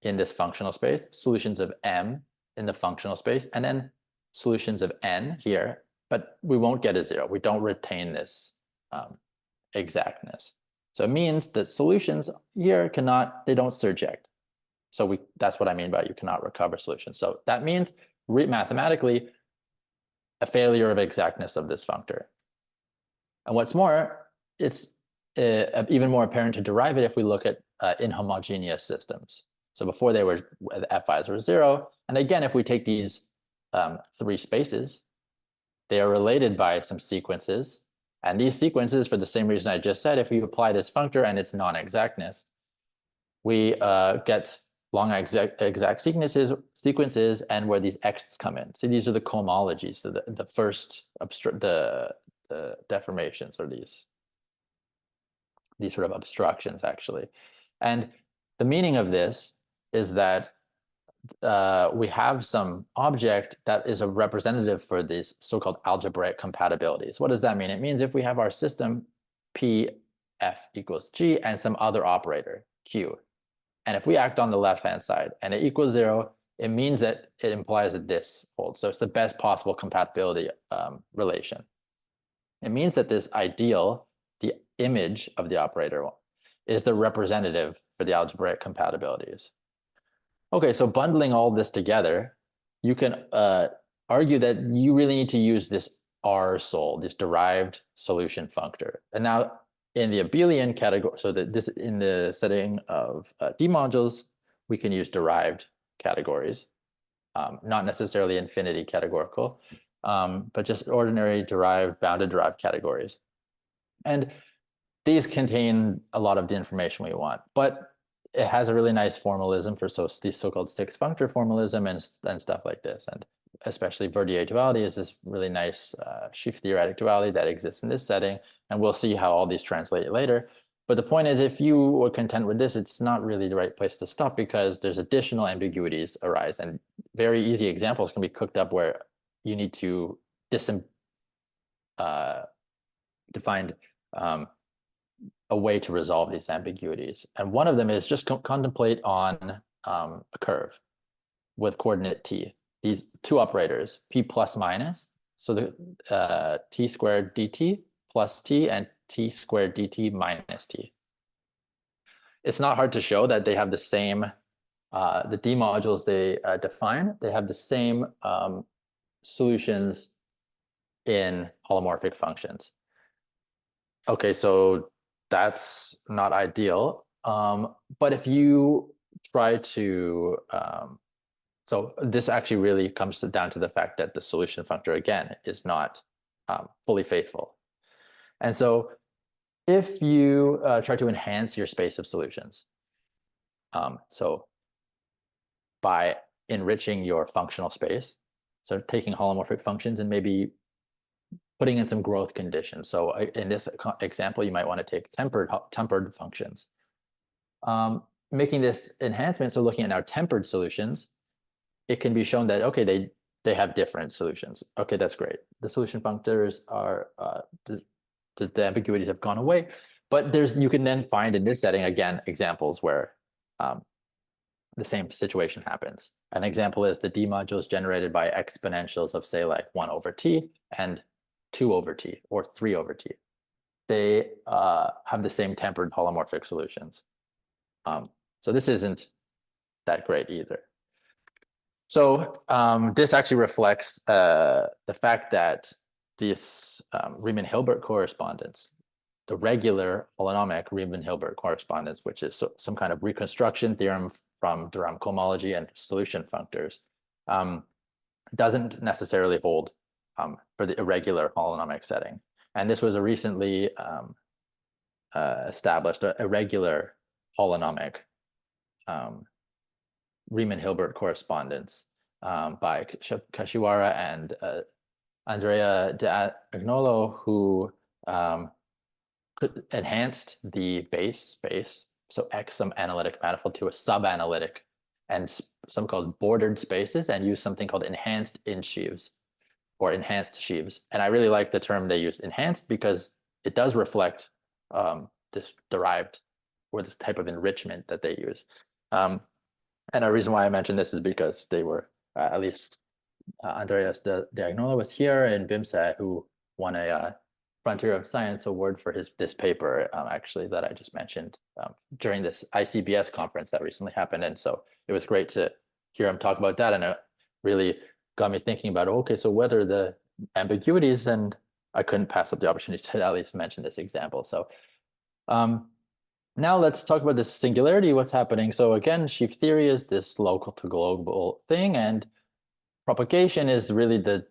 S2: in this functional space, solutions of M in the functional space, and then solutions of N here, but we won't get a 0. We don't retain this exactness. So it means that solutions here they don't surject. So that's what I mean by you cannot recover solutions. So that means mathematically a failure of exactness of this functor. And what's more, it's even more apparent to derive it if we look at inhomogeneous systems. So before the FIs were 0. And again, if we take these 3 spaces, they are related by some sequences. And these sequences, for the same reason I just said, if we apply this functor and its non-exactness, we get long exact sequences and where these X's come in. So these are the cohomologies, so the first the deformations, or these sort of obstructions actually. And the meaning of this is that we have some object that is a representative for these so-called algebraic compatibilities. What does that mean? It means if we have our system P F equals G and some other operator Q, and if we act on the left-hand side and it equals 0, it means that it implies that this holds. So it's the best possible compatibility relation. It means that this ideal, the image of the operator, is the representative for the algebraic compatibilities. Okay, so bundling all this together, you can argue that you really need to use this R-sol, this derived solution functor. And now in the abelian category, so that this in the setting of D modules, we can use derived categories, not necessarily infinity categorical, but just ordinary derived, bounded derived categories. And these contain a lot of the information we want, but it has a really nice formalism for these so-called six functor formalism and stuff like this. And especially Verdier duality is this really nice sheaf theoretic duality that exists in this setting. And we'll see how all these translate later. But the point is, if you were content with this, it's not really the right place to stop, because there's additional ambiguities arise, and very easy examples can be cooked up where you need to define a way to resolve these ambiguities. And one of them is just contemplate on a curve with coordinate t. These two operators, p plus minus, so the t squared dt plus t and t squared dt minus t. It's not hard to show that they have the same, the D modules they define, they have the same solutions in holomorphic functions. Okay, so that's not ideal. But if you try to, so this actually really comes down to the fact that the solution functor, again, is not fully faithful. And so if you try to enhance your space of solutions, so by enriching your functional space, so taking holomorphic functions and maybe putting in some growth conditions. So in this example, you might want to take tempered functions. Making this enhancement, so looking at our tempered solutions, it can be shown that, okay, they have different solutions. Okay, that's great. The solution functors are, the ambiguities have gone away, but you can then find in this setting, again, examples where the same situation happens. An example is the D modules generated by exponentials of, say, like 1 over t and 2 over t or 3 over t. They have the same tempered holomorphic solutions. So this isn't that great either. So this actually reflects the fact that this Riemann-Hilbert correspondence, the regular holonomic Riemann-Hilbert correspondence, which is some kind of reconstruction theorem from Derived cohomology and solution functors, doesn't necessarily hold for the irregular holonomic setting. And this was a recently established irregular holonomic Riemann-Hilbert correspondence by Kashiwara and Andrea de Agnolo, who enhanced the base space, so X some analytic manifold, to a sub-analytic and some called bordered spaces, and used something called enhanced in-sheaves or enhanced sheaves. And I really like the term they used, enhanced, because it does reflect this derived or this type of enrichment that they use. And a reason why I mentioned this is because they were, at least Andreas de Agnolo was here in BIMSA, who won a Frontier of Science award for this paper, actually, that I just mentioned during this ICBS conference that recently happened. And so it was great to hear him talk about that. And it really got me thinking about, okay, so what are the ambiguities? And I couldn't pass up the opportunity to at least mention this example. So now let's talk about this singularity, what's happening. So again, sheaf theory is this local to global thing, and propagation is really the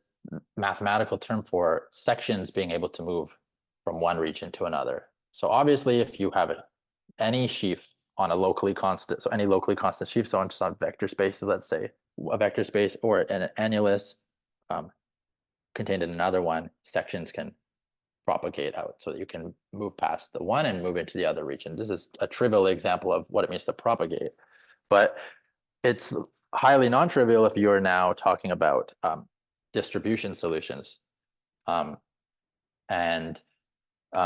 S2: mathematical term for sections being able to move from one region to another. So obviously, if you have any sheaf on a locally constant, so any locally constant sheaf, so just on vector spaces, let's say a vector space or an annulus contained in another one, sections can propagate out so that you can move past the one and move into the other region. This is a trivial example of what it means to propagate, but it's highly non-trivial if you're now talking about distribution solutions.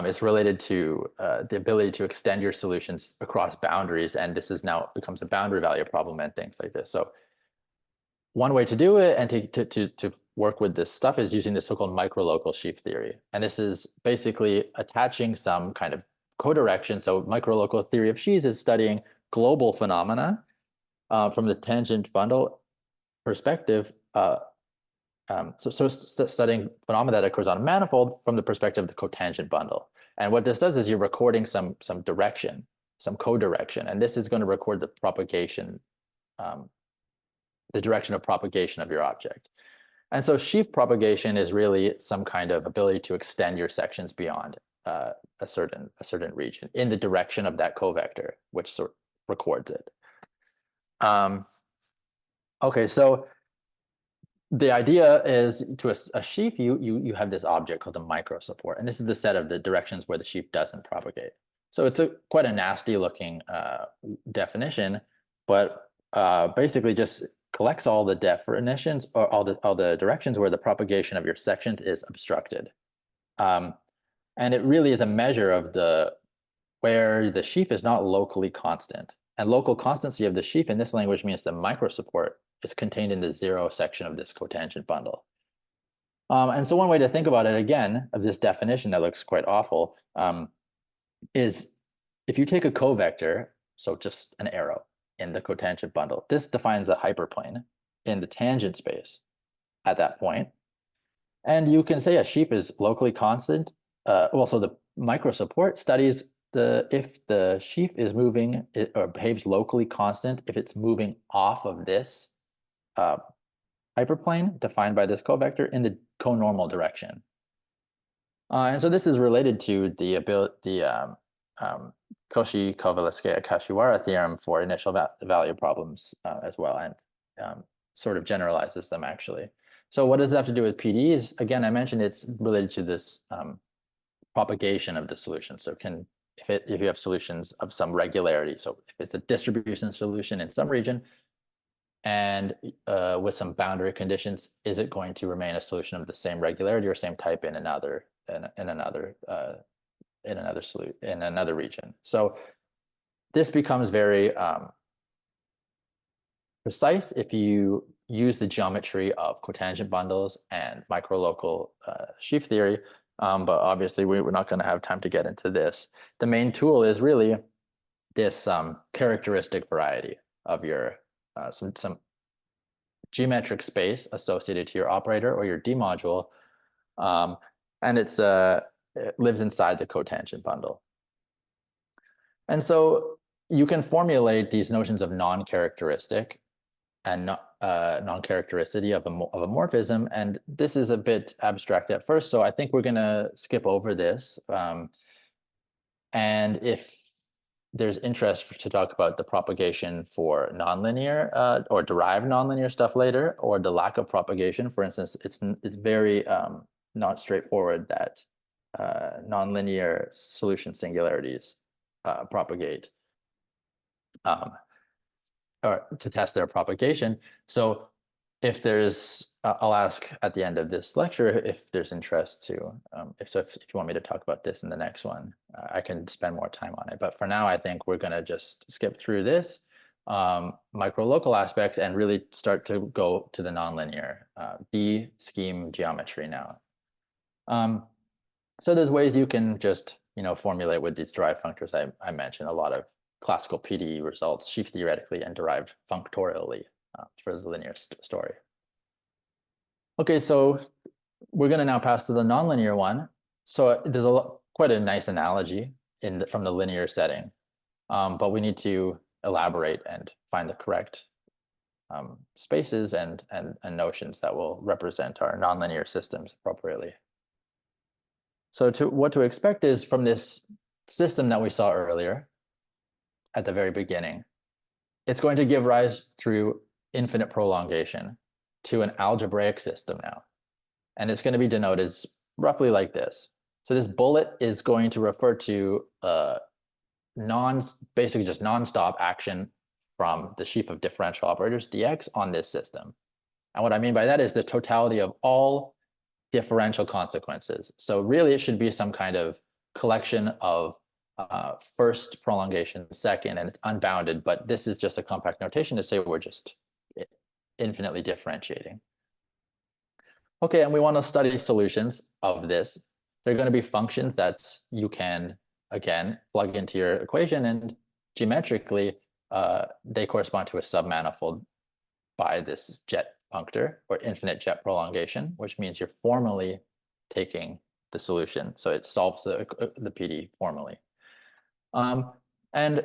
S2: It's related to the ability to extend your solutions across boundaries. And this is now becomes a boundary value problem and things like this. So one way to do it and to work with this stuff is using the so-called microlocal sheaf theory. And this is basically attaching some kind of codirection. So microlocal theory of sheaves is studying global phenomena from the tangent bundle perspective. Studying phenomena that occurs on a manifold from the perspective of the cotangent bundle. And what this does is you're recording some direction, some codirection, and this is going to record the propagation, the direction of propagation of your object. And so sheaf propagation is really some kind of ability to extend your sections beyond a certain region in the direction of that covector, which sort of records it. Okay, so the idea is to a sheaf, you have this object called a micro support, and this is the set of the directions where the sheaf doesn't propagate. So it's quite a nasty looking definition, but basically just collects all the definitions or all the directions where the propagation of your sections is obstructed. And it really is a measure of where the sheaf is not locally constant. And local constancy of the sheaf in this language means the micro support is contained in the 0 section of this cotangent bundle. And so one way to think about it, again, of this definition that looks quite awful, is if you take a covector, so just an arrow in the cotangent bundle, this defines a hyperplane in the tangent space at that point. And you can say a sheaf is locally constant. So the micro support studies if the sheaf is moving or behaves locally constant, if it's moving off of this hyperplane defined by this covector in the conormal direction. And so this is related to the Cauchy-Kovalevskaya-Kashiwara theorem for initial value problems as well, and sort of generalizes them actually. So what does it have to do with PDEs? Again, I mentioned it's related to this propagation of the solution. So if you have solutions of some regularity, so if it's a distribution solution in some region, and with some boundary conditions, is it going to remain a solution of the same regularity or same type in another region? So this becomes very precise if you use the geometry of cotangent bundles and microlocal sheaf theory, but obviously we're not going to have time to get into this. The main tool is really this characteristic variety of your some geometric space associated to your operator or your D module, and it lives inside the cotangent bundle. And so you can formulate these notions of non-characteristic and non-charactericity of a morphism, and this is a bit abstract at first, so I think we're going to skip over this. And if there's interest to talk about the propagation for nonlinear or derived nonlinear stuff later, or the lack of propagation, for instance, it's very not straightforward that nonlinear solution singularities propagate, or to test their propagation. So if there's, I'll ask at the end of this lecture if there's interest to, if you want me to talk about this in the next one, I can spend more time on it. But for now, I think we're gonna just skip through this micro-local aspects and really start to go to the nonlinear D scheme geometry now. So there's ways you can just, formulate with these derived functors. I mentioned a lot of classical PDE results, sheaf theoretically and derived functorially for the linear story. Okay, so we're going to now pass to the nonlinear one. So there's quite a nice analogy from the linear setting, but we need to elaborate and find the correct spaces and notions that will represent our nonlinear systems appropriately. So what to expect is from this system that we saw earlier, at the very beginning, it's going to give rise through infinite prolongation to an algebraic system now. And it's going to be denoted roughly like this. So this bullet is going to refer to basically just nonstop action from the sheaf of differential operators dx on this system. And what I mean by that is the totality of all differential consequences. So really it should be some kind of collection of first prolongation, second, and it's unbounded, but this is just a compact notation to say we're just infinitely differentiating. Okay, and we want to study solutions of this. They're going to be functions that you can, again, plug into your equation, and geometrically, they correspond to a submanifold by this jet functor, or infinite jet prolongation, which means you're formally taking the solution. So it solves the PDE formally. And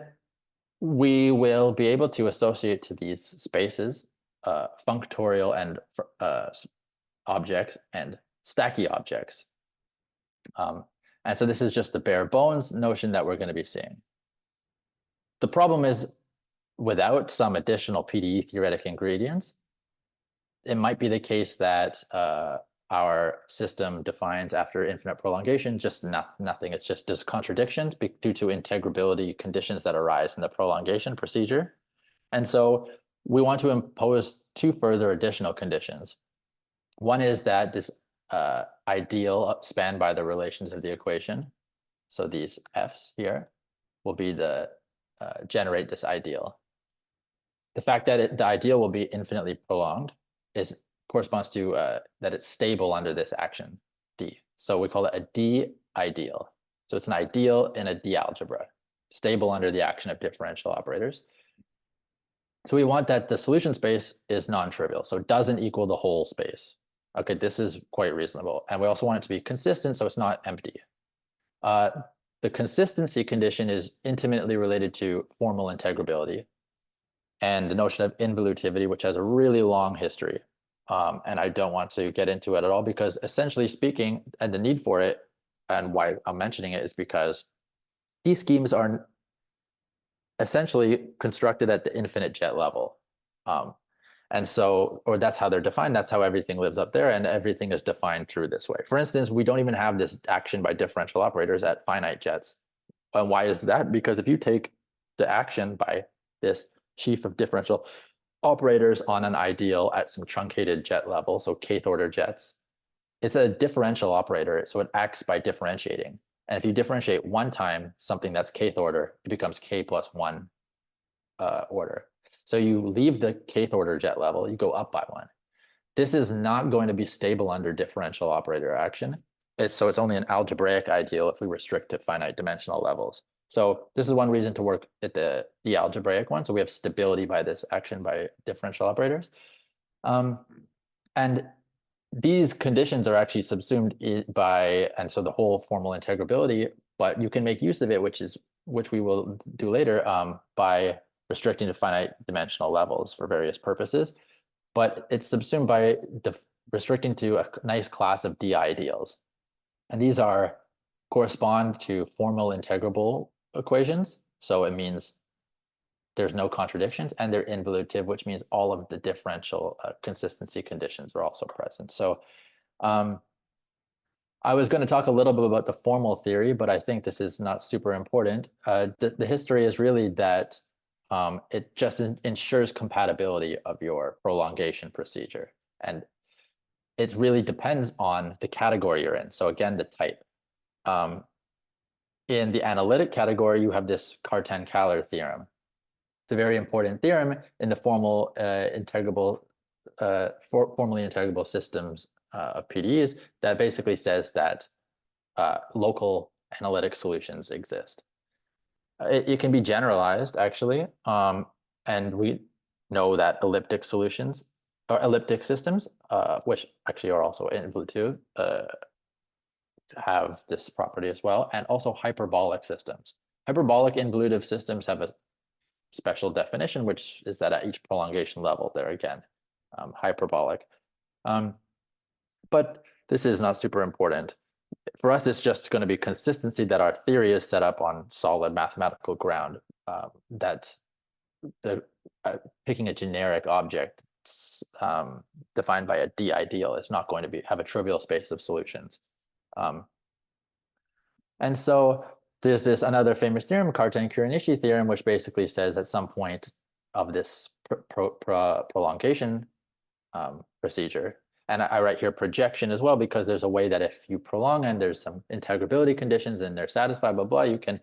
S2: we will be able to associate to these spaces functorial and objects and stacky objects. And so this is just the bare bones notion that we're going to be seeing. The problem is, without some additional PDE theoretic ingredients, it might be the case that our system defines after infinite prolongation just nothing. It's just contradictions due to integrability conditions that arise in the prolongation procedure. And so we want to impose two further additional conditions. One is that this ideal spanned by the relations of the equation, so these f's here, will be the generate this ideal. The fact that the ideal will be infinitely prolonged corresponds to that it's stable under this action D. So we call it a D ideal. So it's an ideal in a D algebra, stable under the action of differential operators. So we want that the solution space is non-trivial, so it doesn't equal the whole space. Okay, this is quite reasonable. And we also want it to be consistent, so it's not empty. The consistency condition is intimately related to formal integrability and the notion of involutivity, which has a really long history. And I don't want to get into it at all because essentially speaking, and the need for it, and why I'm mentioning it is because these schemes are essentially constructed at the infinite jet level. And so, or that's how they're defined. That's how everything lives up there, and everything is defined through this way. For instance, we don't even have this action by differential operators at finite jets. And why is that? Because if you take the action by this sheaf of differential operators on an ideal at some truncated jet level, so kth order jets, it's a differential operator, so it acts by differentiating. And if you differentiate one time something that's kth order, it becomes k plus 1 order. So you leave the kth order jet level, you go up by 1. This is not going to be stable under differential operator action. So it's only an algebraic ideal if we restrict to finite dimensional levels. So this is one reason to work at the algebraic one. So we have stability by this action by differential operators. And these conditions are actually subsumed by, and so the whole formal integrability, but you can make use of it, which we will do later, by restricting to finite dimensional levels for various purposes. But it's subsumed by restricting to a nice class of D ideals. And these correspond to formal integrable equations. So it means there's no contradictions, and they're involutive, which means all of the differential consistency conditions are also present. So I was going to talk a little bit about the formal theory, but I think this is not super important. The history is really that it just ensures compatibility of your prolongation procedure. And it really depends on the category you're in. So again, the type. In the analytic category, you have this Cartan-Caller theorem. It's a very important theorem in the formally integrable systems of PDEs that basically says that local analytic solutions exist. It can be generalized, actually, and we know that elliptic solutions or elliptic systems, which actually are also involutive, have this property as well, and also hyperbolic systems. Hyperbolic involutive systems have a special definition, which is that at each prolongation level, they're again hyperbolic. But this is not super important. For us, it's just going to be consistency that our theory is set up on solid mathematical ground. that the picking a generic object defined by a D ideal is not going to have a trivial space of solutions. And so there's this another famous theorem, Cartan-Kuranishi theorem, which basically says at some point of this prolongation procedure, and I write here projection as well, because there's a way that if you prolong and there's some integrability conditions and they're satisfied, blah, blah, you can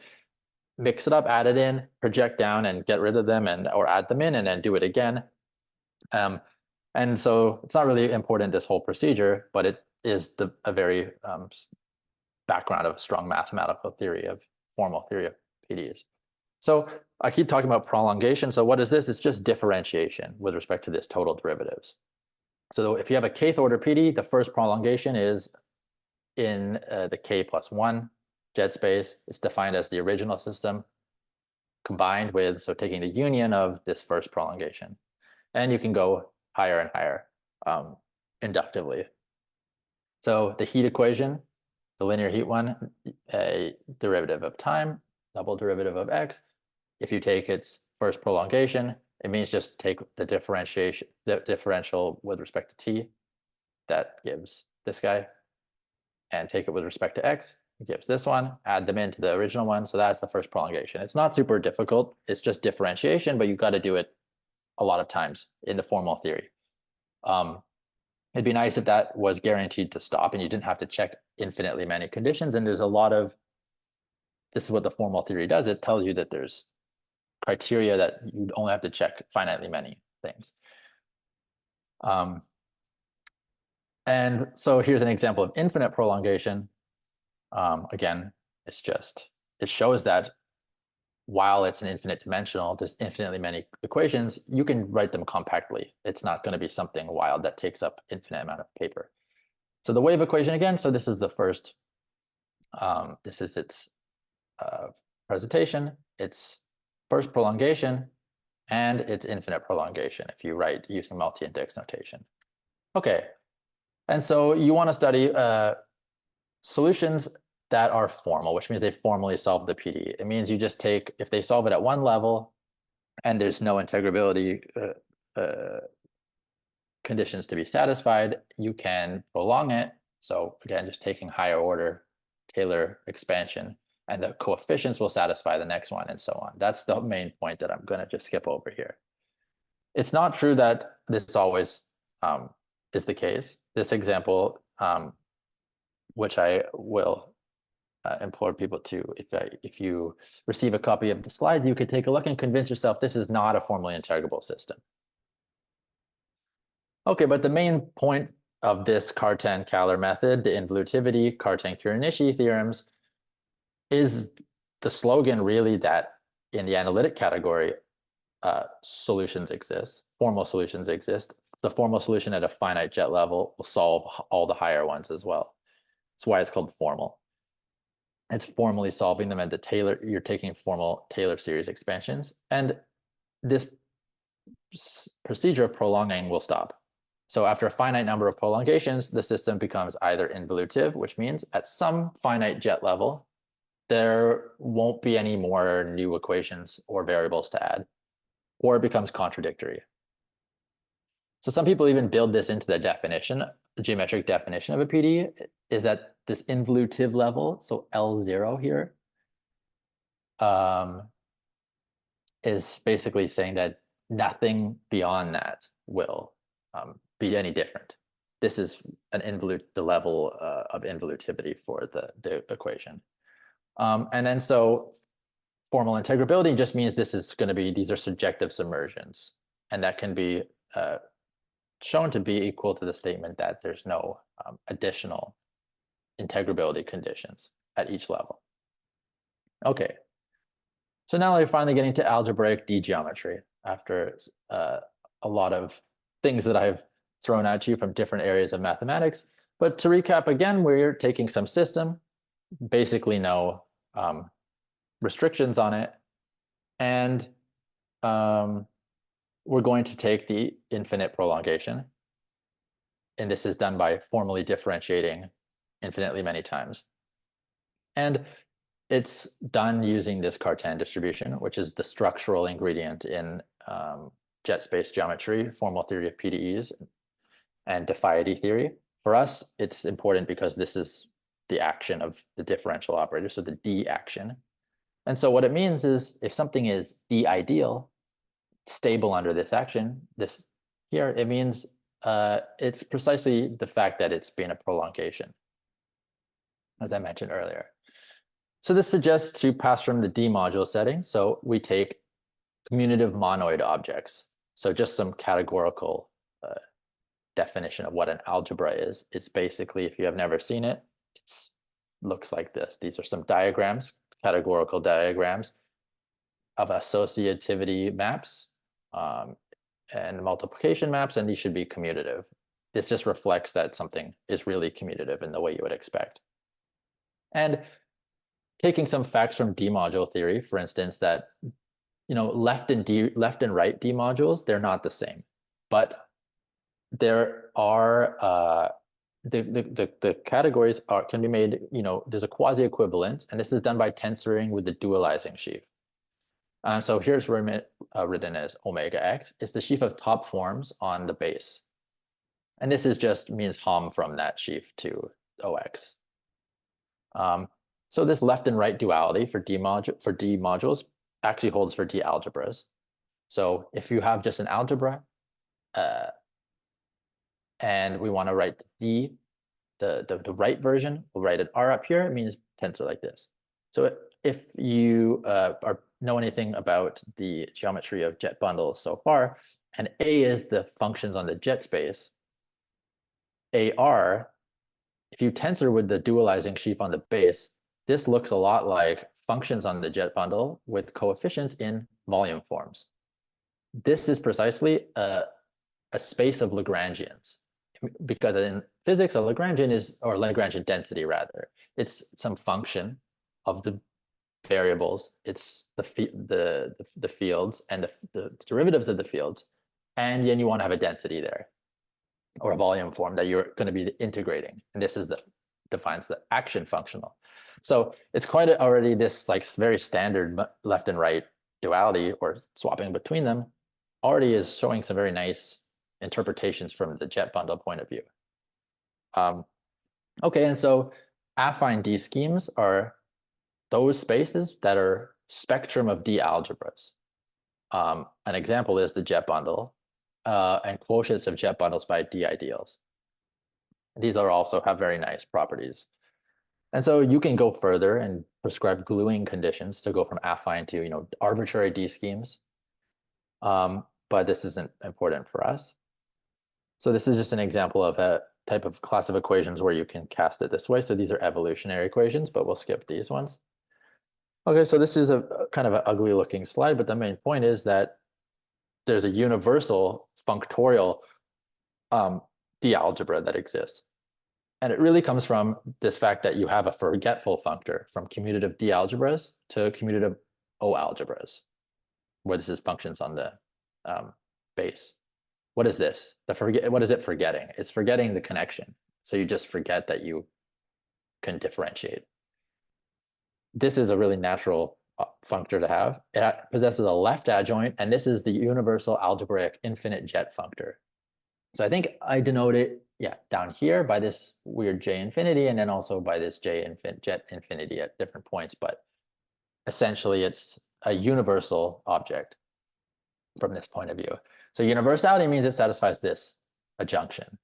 S2: mix it up, add it in, project down and get rid of them, or add them in and then do it again. And so it's not really important, this whole procedure, but it is a very background of strong mathematical theory of formal theory of PDEs. So I keep talking about prolongation. So what is this? It's just differentiation with respect to this total derivatives. So if you have a kth order PDE, the first prolongation is in the k plus 1 jet space. It's defined as the original system combined with, so taking the union of this first prolongation. And you can go higher and higher inductively. So the heat equation, the linear heat one, a derivative of time, double derivative of x. If you take its first prolongation, it means just take the differential with respect to t, that gives this guy, and take it with respect to x, it gives this one, add them into the original one. So that's the first prolongation. It's not super difficult. It's just differentiation, but you've got to do it a lot of times in the formal theory. It'd be nice if that was guaranteed to stop and you didn't have to check infinitely many conditions. And there's a lot of, this is what the formal theory does. It tells you that there's criteria that you only have to check finitely many things. And so here's an example of infinite prolongation. Again, it shows that while it's an infinite dimensional, there's infinitely many equations, you can write them compactly. It's not going to be something wild that takes up infinite amount of paper. So the wave equation again, so this is the first, this is its presentation, its first prolongation, and its infinite prolongation if you write using multi-index notation. Okay, and so you want to study solutions that are formal, which means they formally solve the PDE. It means you just take, if they solve it at one level and there's no integrability conditions to be satisfied, you can prolong it. So again, just taking higher order Taylor expansion, and the coefficients will satisfy the next one and so on. That's the main point that I'm going to just skip over here. It's not true that this always is the case. This example, which I will implore people to, if you receive a copy of the slides, you could take a look and convince yourself this is not a formally integrable system. Okay, but the main point of this Cartan-Kaller method, the involutivity, Cartan-Kuranishi theorems, is the slogan really that in the analytic category, solutions exist, formal solutions exist. The formal solution at a finite jet level will solve all the higher ones as well. That's why it's called formal. It's formally solving them at the Taylor, you're taking formal Taylor series expansions, and this procedure of prolonging will stop. So after a finite number of prolongations, the system becomes either involutive, which means at some finite jet level, there won't be any more new equations or variables to add, or it becomes contradictory. So some people even build this into the definition, the geometric definition of a PDE is at this involutive level, so L0 here, is basically saying that nothing beyond that will be any different. This is the level of involutivity for the equation. And then so formal integrability just means this is going to be, these are surjective submersions, and that can be shown to be equal to the statement that there's no additional integrability conditions at each level. Okay, so now we're finally getting to algebraic D geometry after a lot of things that I've thrown at you from different areas of mathematics. But to recap again, we're taking some system, basically no restrictions on it, and we're going to take the infinite prolongation, and this is done by formally differentiating infinitely many times. And it's done using this Cartan distribution, which is the structural ingredient in jet space geometry, formal theory of PDEs, and diffiety theory. For us, it's important because this is the action of the differential operator, so the D action. And so what it means is if something is D ideal, stable under this action, this here, it means it's precisely the fact that it's been a prolongation, as I mentioned earlier. So this suggests to pass from the D module setting. So we take commutative monoid objects. So just some categorical definition of what an algebra is. It's basically, if you have never seen it, it looks like this. These are some diagrams, categorical diagrams of associativity maps and multiplication maps, and these should be commutative. This just reflects that something is really commutative in the way you would expect. And taking some facts from D module theory, for instance, that left and right D modules, they're not the same, but there are the categories can be made, there's a quasi-equivalence, and this is done by tensoring with the dualizing sheaf. So here's written as omega x. It's the sheaf of top forms on the base. And this is just means hom from that sheaf to OX. So this left and right duality for D modules actually holds for D algebras. So if you have just an algebra, and we want to write the right version, we'll write an R up here. It means tensor like this. So if you know anything about the geometry of jet bundles so far, and A is the functions on the jet space, AR, if you tensor with the dualizing sheaf on the base, this looks a lot like functions on the jet bundle with coefficients in volume forms. This is precisely a space of Lagrangians, because in physics, a Lagrangian is, or Lagrangian density rather, it's some function of the variables. It's the fields and the derivatives of the fields, and then you want to have a density there, or a volume form that you're going to be integrating, and this is defines the action functional. So it's quite already this like very standard left and right duality or swapping between them already is showing some very nice interpretations from the jet bundle point of view. Okay, and so affine D schemes are those spaces that are spectrum of D algebras. An example is the jet bundle and quotients of jet bundles by D ideals. These are also have very nice properties. And so you can go further and prescribe gluing conditions to go from affine to arbitrary D schemes. But this isn't important for us. So this is just an example of a type of class of equations where you can cast it this way. So these are evolutionary equations, but we'll skip these ones. Okay, so this is a kind of an ugly looking slide, but the main point is that there's a universal functorial D algebra that exists. And it really comes from this fact that you have a forgetful functor from commutative D algebras to commutative O algebras, where this is functions on the base. What is this? What is it forgetting? It's forgetting the connection. So you just forget that you can differentiate. This is a really natural functor to have. It possesses a left adjoint, and this is the universal algebraic infinite jet functor. So I think I denote it, down here by this weird J infinity, and then also by this jet infinity at different points. But essentially, it's a universal object from this point of view. So universality means it satisfies this adjunction.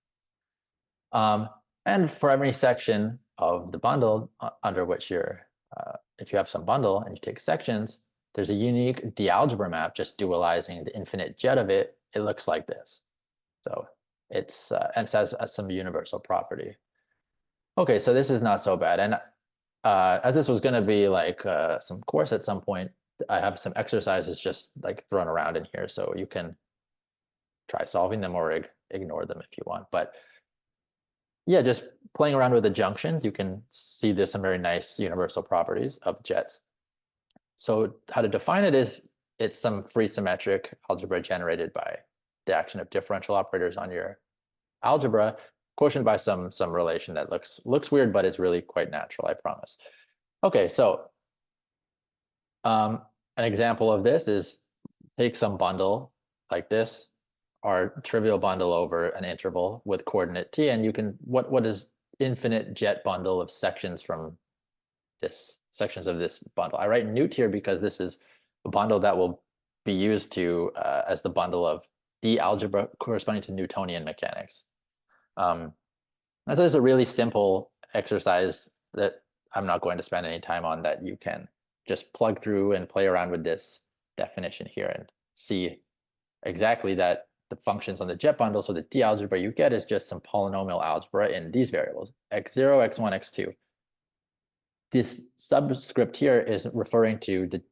S2: And for every section of the bundle under which you're, if you have some bundle and you take sections, there's a unique D algebra map just dualizing the infinite jet of it. It looks like this. So it's and it has some universal property. Okay, so this is not so bad. And as this was going to be like some course at some point, I have some exercises just like thrown around in here, so you can try solving them or ignore them if you want. But yeah, just playing around with the junctions, you can see there's some very nice universal properties of jets. So how to define it is it's some free symmetric algebra generated by the action of differential operators on your algebra, quotient by some relation that looks weird, but it's really quite natural, I promise. Okay, so An example of this is take some bundle like this, or trivial bundle over an interval with coordinate t, and you can, what is infinite jet bundle of sections from this, sections of this bundle. I write newt here because this is a bundle that will be used to as the bundle of the algebra corresponding to Newtonian mechanics. And so it's a really simple exercise that I'm not going to spend any time on, that you can just plug through and play around with this definition here and see exactly that the functions on the jet bundle, so the D algebra you get is just some polynomial algebra in these variables, x0, x1, x2. This subscript here is referring to the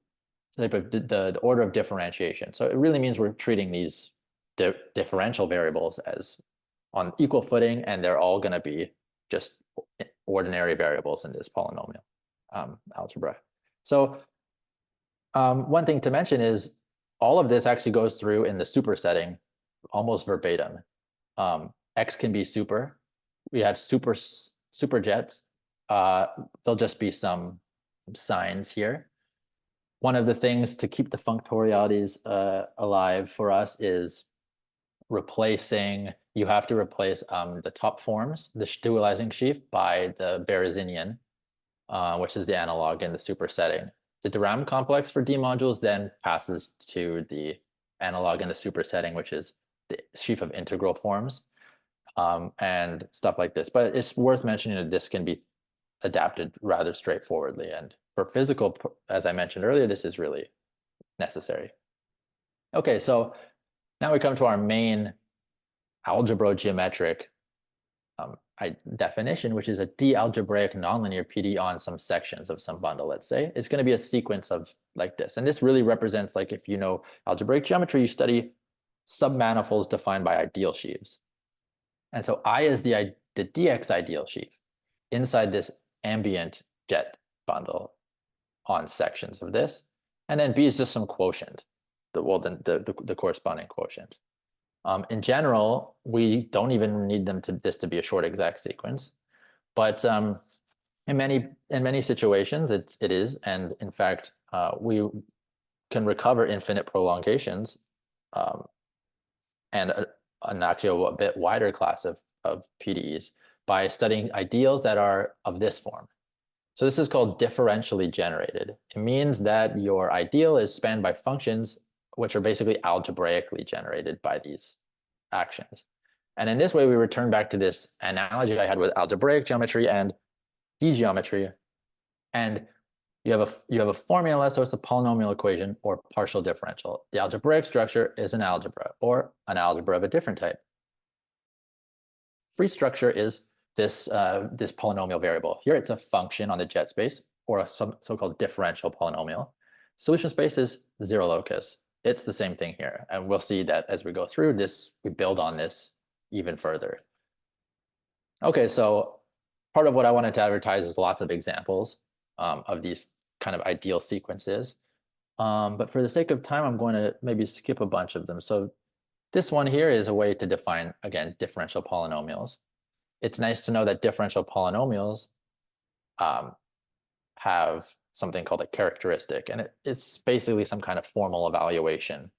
S2: type of the order of differentiation. So it really means we're treating these differential variables as on equal footing, and they're all going to be just ordinary variables in this polynomial algebra. So one thing to mention is all of this actually goes through in the supersetting almost verbatim. X can be super. We have superjets. There'll just be some signs here. One of the things to keep the functorialities alive for us is replacing, you have to replace the top forms, the dualizing sheaf, by the Berezinian, which is the analog in the supersetting. The de Rham complex for D modules then passes to the analog in the supersetting, which is the sheaf of integral forms and stuff like this. But it's worth mentioning that this can be adapted rather straightforwardly. And for physical, as I mentioned earlier, this is really necessary. Okay, so now we come to our main algebrogeometric definition, which is a D-algebraic nonlinear PDE on some sections of some bundle, let's say. It's going to be a sequence of like this. And this really represents, like, if you know algebraic geometry, you study submanifolds defined by ideal sheaves. And so I is the dx ideal sheaf inside this ambient jet bundle on sections of this. And then B is just some quotient, the corresponding quotient. In general, we don't even need this to be a short exact sequence, but in many situations it is, and in fact we can recover infinite prolongations and an actually a bit wider class of PDEs by studying ideals that are of this form. So this is called differentially generated. It means that your ideal is spanned by functions which are basically algebraically generated by these actions. And in this way, we return back to this analogy I had with algebraic geometry and D geometry. And you have a formula, so it's a polynomial equation or partial differential. The algebraic structure is an algebra, or an algebra of a different type. Free structure is this polynomial variable. Here it's a function on the jet space, or a so-called differential polynomial. Solution space is zero locus. It's the same thing here. And we'll see that as we go through this, we build on this even further. Okay, so part of what I wanted to advertise is lots of examples of these kind of ideal sequences. But for the sake of time, I'm going to maybe skip a bunch of them. So this one here is a way to define, again, differential polynomials. It's nice to know that differential polynomials have something called a characteristic, and it's basically some kind of formal evaluation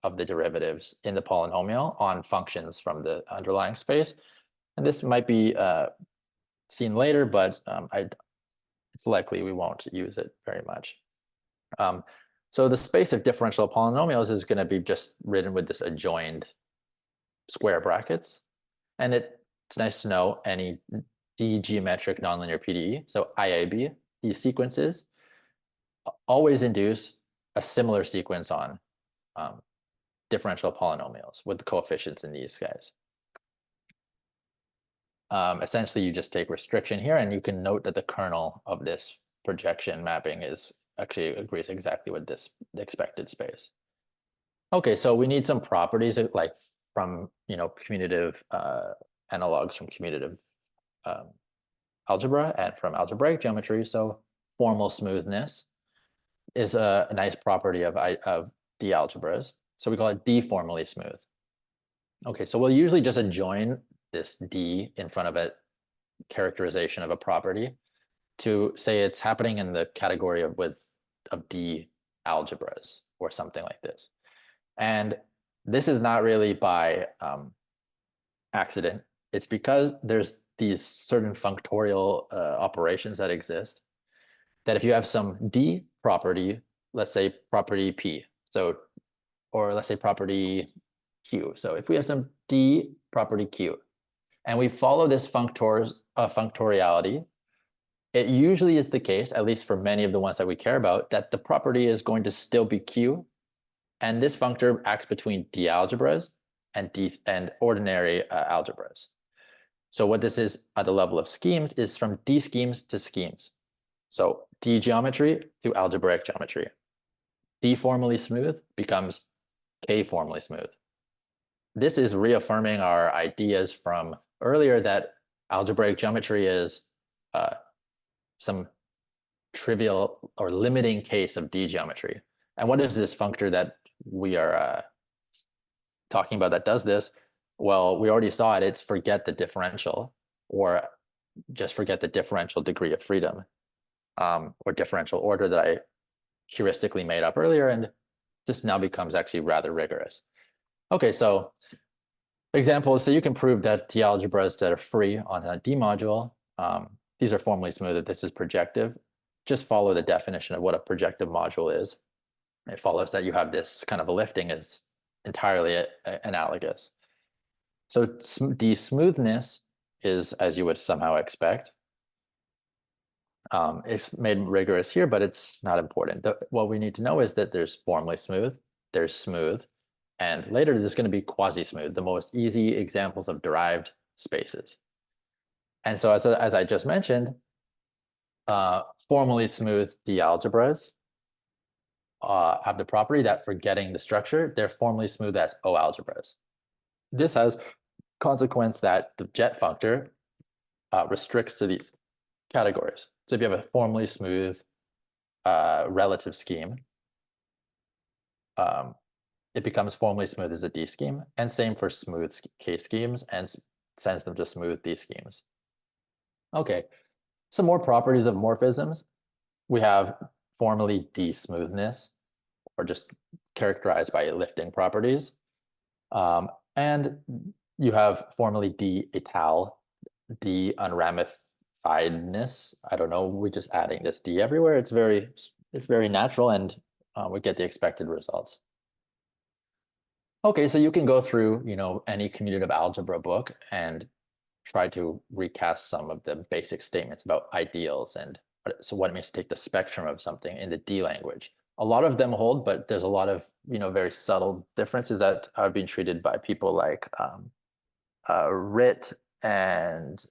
S2: of the derivatives in the polynomial on functions from the underlying space. And this might be seen later, but it's likely we won't use it very much. So the space of differential polynomials is going to be just written with this adjoined square brackets. And it's nice to know any D-geometric nonlinear PDE, so IAB, these sequences always induce a similar sequence on differential polynomials with the coefficients in these guys. Essentially, you just take restriction here, and you can note that the kernel of this projection mapping is actually agrees exactly with this expected space. Okay, so we need some properties like from commutative analogs from commutative algebra and from algebraic geometry. So formal smoothness is a nice property of D algebras. So we call it D formally smooth. Okay, so we'll usually just adjoin this D in front of a characterization of a property to say it's happening in the category of with of D algebras or something like this. And this is not really by accident. It's because there's these certain functorial operations that exist that if you have some D property, let's say property P, so, or let's say property Q. So if we have some D property Q and we follow this functoriality, it usually is the case, at least for many of the ones that we care about, that the property is going to still be Q. And this functor acts between D algebras and ordinary algebras. So what this is at the level of schemes is from D schemes to schemes. So D geometry to algebraic geometry. D formally smooth becomes K formally smooth. This is reaffirming our ideas from earlier that algebraic geometry is some trivial or limiting case of D geometry. And what is this functor that we are talking about that does this? Well, we already saw it. It's forget the differential, or just forget the differential degree of freedom, or differential order that I heuristically made up earlier, and this now becomes actually rather rigorous. Okay, so examples. So you can prove that the algebras that are free on a D module, these are formally smooth. This is projective. Just follow the definition of what a projective module is. It follows that you have this kind of a lifting is entirely analogous. So D smoothness is, as you would somehow expect. It's made rigorous here, but it's not important. What we need to know is that there's formally smooth, there's smooth, and later there's going to be quasi-smooth, the most easy examples of derived spaces. And so as I just mentioned, formally smooth D algebras have the property that for getting the structure, they're formally smooth as O algebras. This has consequence that the jet functor restricts to these categories. So if you have a formally smooth relative scheme, it becomes formally smooth as a D scheme, and same for smooth K schemes, and sends them to smooth D schemes. Okay, some more properties of morphisms. We have formally D smoothness, or just characterized by lifting properties. And you have formally D étale, D unramifiedness. I don't know, we're just adding this D everywhere. It's very natural, and we get the expected results. Okay, so you can go through, any commutative algebra book and try to recast some of the basic statements about ideals and what it means to take the spectrum of something in the D language. A lot of them hold, but there's a lot of very subtle differences that are being treated by people like Ritt and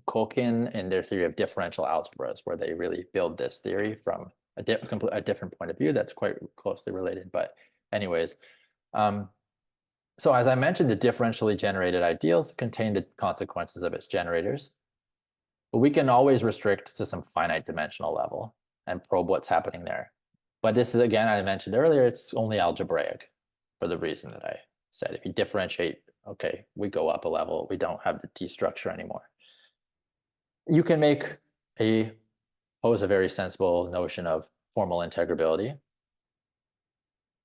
S2: Kolkin in their theory of differential algebras, where they really build this theory from a different point of view that's quite closely related. But anyways, so as I mentioned, the differentially generated ideals contain the consequences of its generators. But we can always restrict to some finite dimensional level and probe what's happening there. But this is, again, I mentioned earlier, it's only algebraic for the reason that I said. If you differentiate, okay, we go up a level, we don't have the T structure anymore. You can pose a very sensible notion of formal integrability.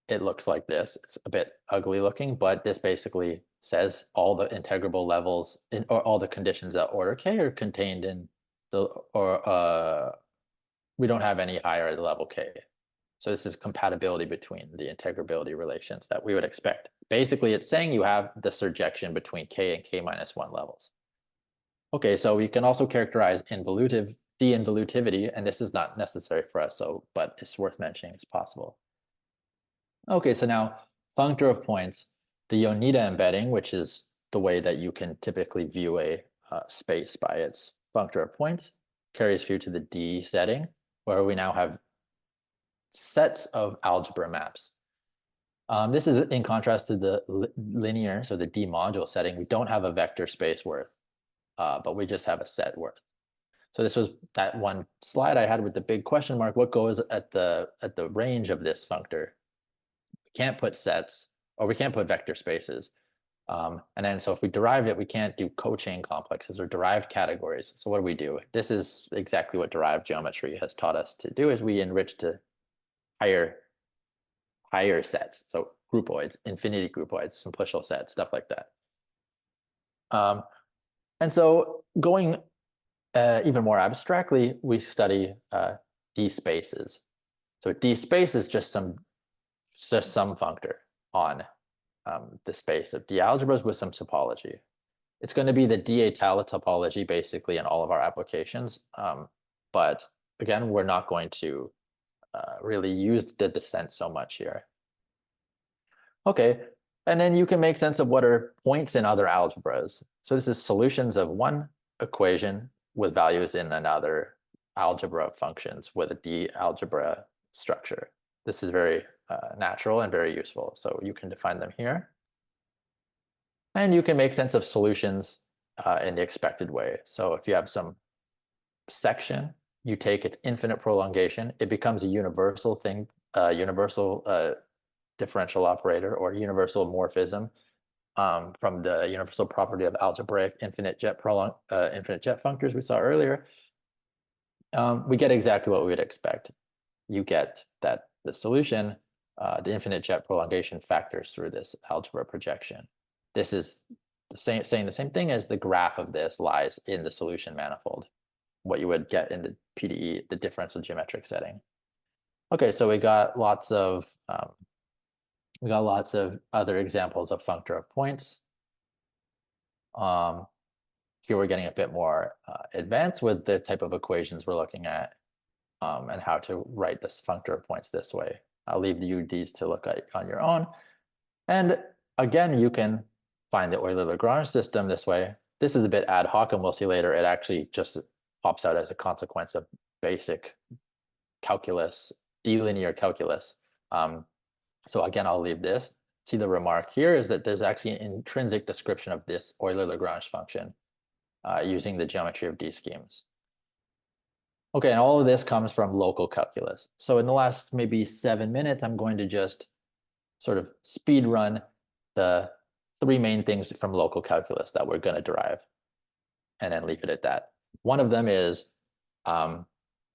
S2: It looks like this. It's a bit ugly looking, but this basically says all the integrable levels or all the conditions at order K are contained in we don't have any higher at level K. So this is compatibility between the integrability relations that we would expect. Basically, it's saying you have the surjection between K and K-1 levels. Okay, so we can also characterize de-involutivity, and this is not necessary for us, but it's worth mentioning, it's possible. Okay, so now functor of points, the Oneida embedding, which is the way that you can typically view a space by its functor of points, carries through to the D setting, where we now have sets of algebra maps. This is in contrast to the linear, so the D module setting. We don't have a vector space worth, but we just have a set worth. So this was that one slide I had with the big question mark. What goes at the range of this functor? We can't put sets, or we can't put vector spaces. And then so if we derived it, we can't do co-chain complexes or derived categories. So what do we do? This is exactly what derived geometry has taught us to do, is we enrich to higher sets. So groupoids, infinity groupoids, simplicial sets, stuff like that. And so going even more abstractly, we study D spaces. So D space is just some functor on the space of D algebras with some topology. It's going to be the D Étale topology basically in all of our applications. But again, we're not going to really use the descent so much here. Okay, and then you can make sense of what are points in other algebras. So this is solutions of one equation with values in another algebra of functions with a D algebra structure. This is very natural and very useful. So you can define them here. And you can make sense of solutions in the expected way. So if you have some section, you take its infinite prolongation, it becomes a universal thing, universal differential operator or universal morphism from the universal property of algebraic infinite jet functors we saw earlier. We get exactly what we would expect. You get that the solution, the infinite jet prolongation factors through this algebra projection. This is saying the same thing as the graph of this lies in the solution manifold, what you would get in the PDE, the differential geometric setting. Okay, so we got lots of other examples of functor of points. Here we're getting a bit more advanced with the type of equations we're looking at and how to write this functor of points this way. I'll leave you these to look at on your own. And again, you can find the Euler-Lagrange system this way. This is a bit ad hoc, and we'll see later, it actually just pops out as a consequence of basic calculus, D-linear calculus. So again, I'll leave this. See, the remark here is that there's actually an intrinsic description of this Euler-Lagrange function using the geometry of D schemes. Okay, and all of this comes from local calculus. So in the last maybe 7 minutes, I'm going to just sort of speed run the 3 main things from local calculus that we're going to derive and then leave it at that. One of them is the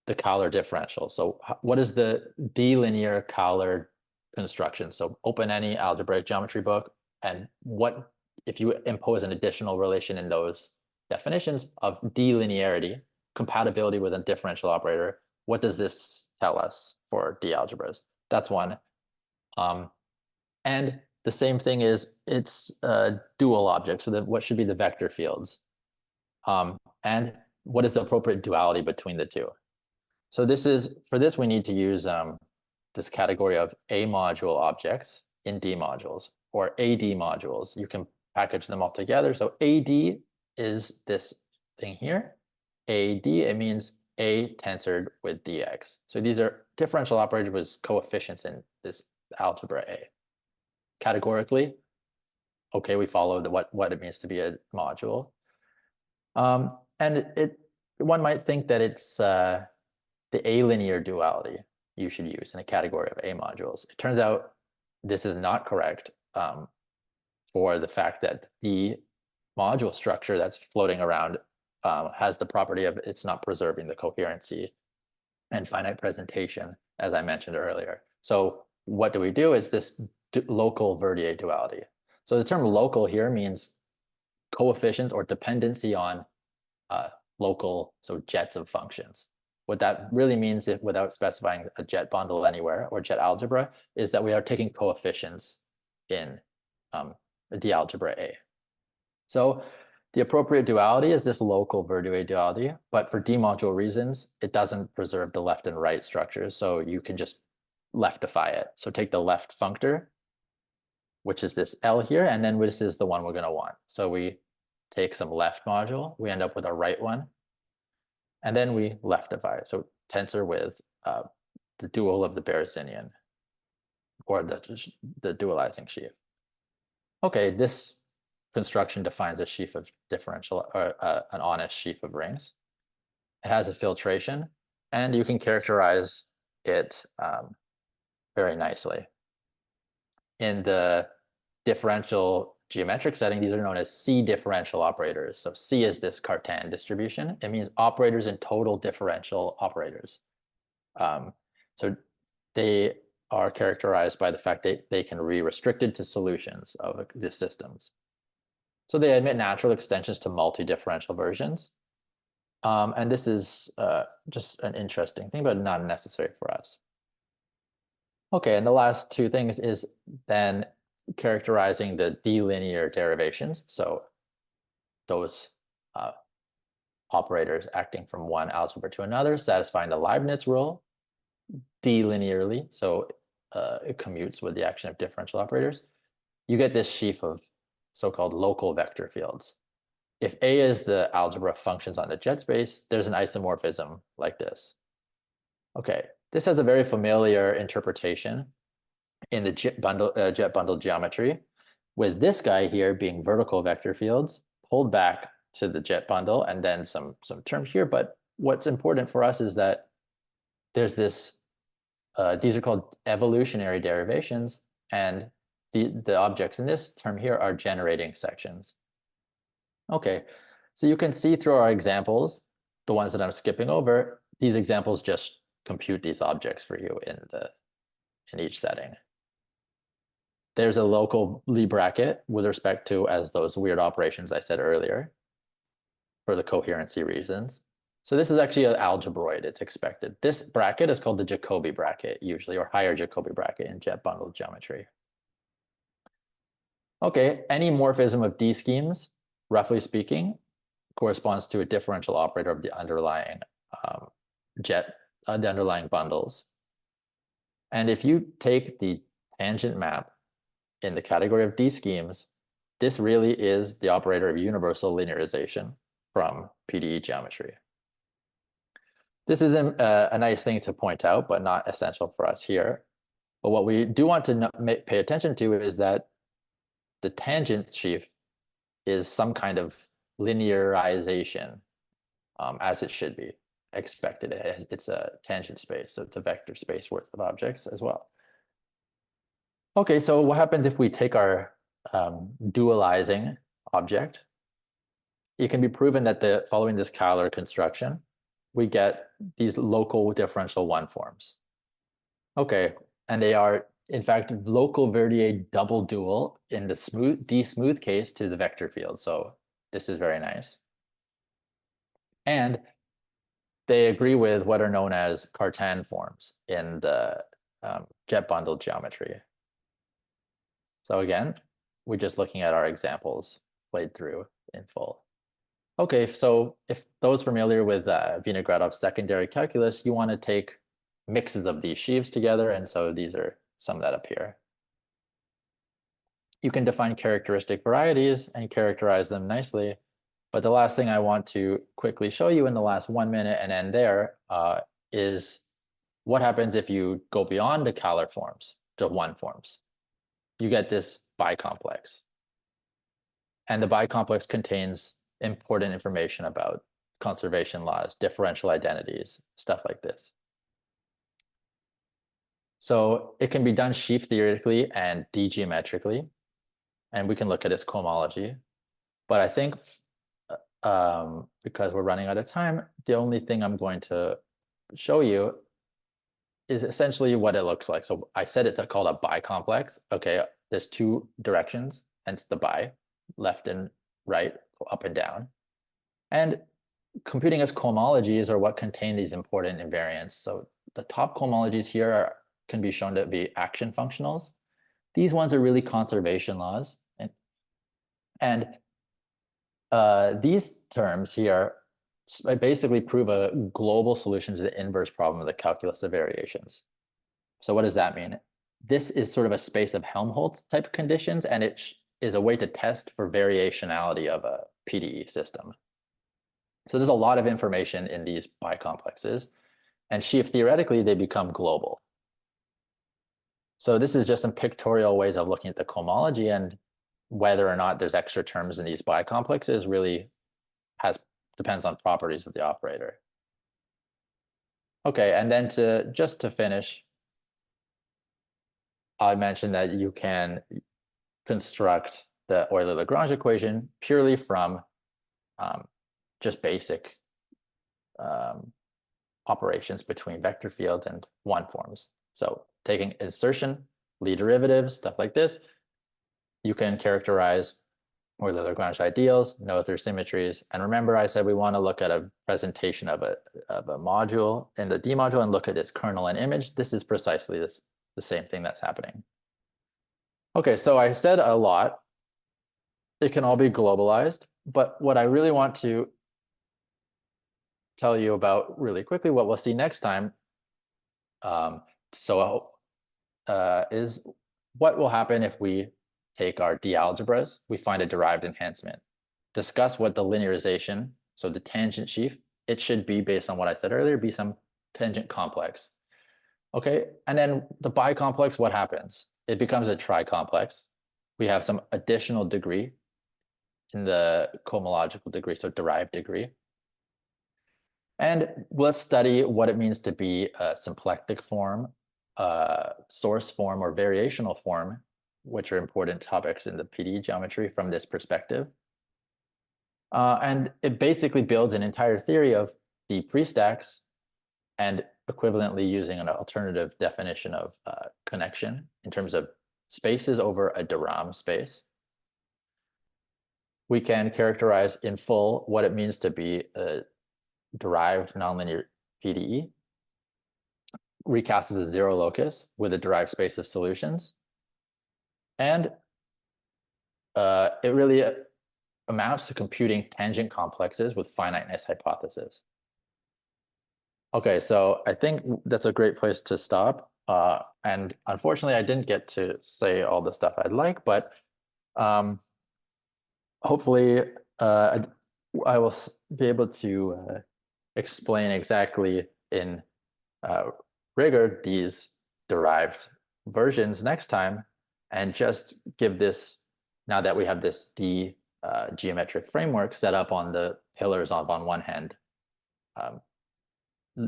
S2: Kähler differential. So what is the D-linear Kähler construction? So open any algebraic geometry book, and what if you impose an additional relation in those definitions of D-linearity, compatibility with a differential operator, what does this tell us for D algebras? That's one. And the same thing is it's a dual object, so that what should be the vector fields? And what is the appropriate duality between the two? So for this we need to use this category of A module objects in D modules, or AD modules. You can package them all together. So AD is this thing here. AD, it means A tensored with dx. So these are differential operators with coefficients in this algebra A. Categorically, okay, we follow what it means to be a module. And one might think that it's the alinear duality you should use in a category of A modules. It turns out this is not correct for the fact that the module structure that's floating around has the property of it's not preserving the coherency and finite presentation, as I mentioned earlier. So what do we do is this local Verdier duality. So the term local here means coefficients or dependency on local, so jets of functions. What that really means, without specifying a jet bundle anywhere or jet algebra, is that we are taking coefficients in the algebra A. So the appropriate duality is this local Verdier duality, but for D module reasons, it doesn't preserve the left and right structures, so you can just leftify it. So take the left functor, which is this L here, and then this is the one we're going to want. So we take some left module, we end up with a right one, and then we leftify it. So tensor with the dual of the Berezinian, or the dualizing sheaf. Okay, this construction defines a sheaf of differential, or an honest sheaf of rings. It has a filtration, and you can characterize it very nicely. In the differential geometric setting, these are known as C differential operators. So C is this Cartan distribution. It means operators in total differential operators. So they are characterized by the fact that they can be restricted to solutions of the systems. So they admit natural extensions to multi-differential versions. And this is just an interesting thing, but not necessary for us. Okay, and the last two things is then characterizing the D-linear derivations. So those operators acting from one algebra to another, satisfying the Leibniz rule D-linearly. So it commutes with the action of differential operators. You get this sheaf of so-called local vector fields. If A is the algebra of functions on the jet space, there's an isomorphism like this. Okay, this has a very familiar interpretation in the jet bundle geometry, with this guy here being vertical vector fields pulled back to the jet bundle and then some terms here. But what's important for us is that there's this, these are called evolutionary derivations, and the objects in this term here are generating sections. Okay, so you can see through our examples, the ones that I'm skipping over, these examples just compute these objects for you in each setting. There's a local Lie bracket with respect to as those weird operations I said earlier for the coherency reasons. So this is actually an algebraic, it's expected. This bracket is called the Jacobi bracket usually, or higher Jacobi bracket in jet bundle geometry. Okay, any morphism of D schemes, roughly speaking, corresponds to a differential operator of the underlying the underlying bundles. And if you take the tangent map in the category of D schemes, this really is the operator of universal linearization from PDE geometry. This is a nice thing to point out, but not essential for us here. But what we do want to pay attention to is that the tangent sheaf is some kind of linearization, as it should be expected. It's a tangent space, so it's a vector space worth of objects as well. Okay, so what happens if we take our dualizing object? It can be proven that following this Kähler construction, we get these local differential one forms. Okay, and they are in fact local Verdier double dual in the D smooth case to the vector field. So this is very nice. And they agree with what are known as Cartan forms in the jet bundle geometry. So again, we're just looking at our examples played through in full. Okay, so if those familiar with Vinogradov's secondary calculus, you want to take mixes of these sheaves together, and so these are some that appear. You can define characteristic varieties and characterize them nicely, but the last thing I want to quickly show you in the last 1 minute and end there is what happens if you go beyond the Kähler forms to one forms. You get this bicomplex. And the bicomplex contains important information about conservation laws, differential identities, stuff like this. So it can be done sheaf theoretically and D-geometrically, and we can look at its cohomology. But I think because we're running out of time, the only thing I'm going to show you is essentially what it looks like. So I said it's called a bicomplex. Okay, there's two directions, hence the bi, left and right, up and down. And computing as cohomologies are what contain these important invariants. So the top cohomologies here can be shown to be action functionals. These ones are really conservation laws. And these terms here basically prove a global solution to the inverse problem of the calculus of variations. So what does that mean? This is sort of a space of Helmholtz type conditions, and it is a way to test for variationality of a PDE system. So there's a lot of information in these bicomplexes, and sheaf theoretically, they become global. So this is just some pictorial ways of looking at the cohomology, and whether or not there's extra terms in these bicomplexes really depends on properties of the operator. Okay, and then just to finish, I mentioned that you can construct the Euler-Lagrange equation purely from just basic operations between vector fields and one forms. So taking insertion, Lie derivatives, stuff like this, you can characterize Euler-Lagrange ideals, Noether symmetries. And remember, I said we want to look at a presentation of a module in the D module and look at its kernel and image. This is precisely the same thing that's happening. Okay, so I said a lot. It can all be globalized, but what I really want to tell you about really quickly, what we'll see next time, is what will happen if we take our D algebras, we find a derived enhancement, discuss what the linearization, so the tangent sheaf, it should be based on what I said earlier, be some tangent complex. Okay, and then the bicomplex, what happens? It becomes a tricomplex. We have some additional degree in the cohomological degree, so derived degree. And let's study what it means to be a symplectic form, source form, or variational form, which are important topics in the PDE geometry from this perspective. And it basically builds an entire theory of the prestacks and equivalently using an alternative definition of connection in terms of spaces over a de Rham space. We can characterize in full what it means to be a derived nonlinear PDE, recast as a zero locus with a derived space of solutions. And it really amounts to computing tangent complexes with finiteness hypothesis. Okay, so I think that's a great place to stop. And unfortunately, I didn't get to say all the stuff I'd like, but hopefully I will be able to explain exactly in rigor these derived versions next time, and just give this, now that we have this D geometric framework set up on the pillars on one hand,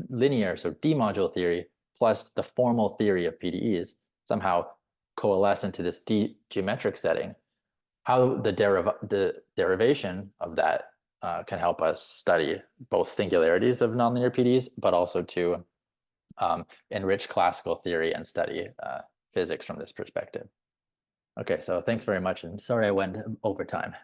S2: linear, so D module theory, plus the formal theory of PDEs somehow coalesce into this D geometric setting, how the derivation of that can help us study both singularities of nonlinear PDEs, but also to enrich classical theory and study physics from this perspective. Okay, so thanks very much, and sorry I went over time.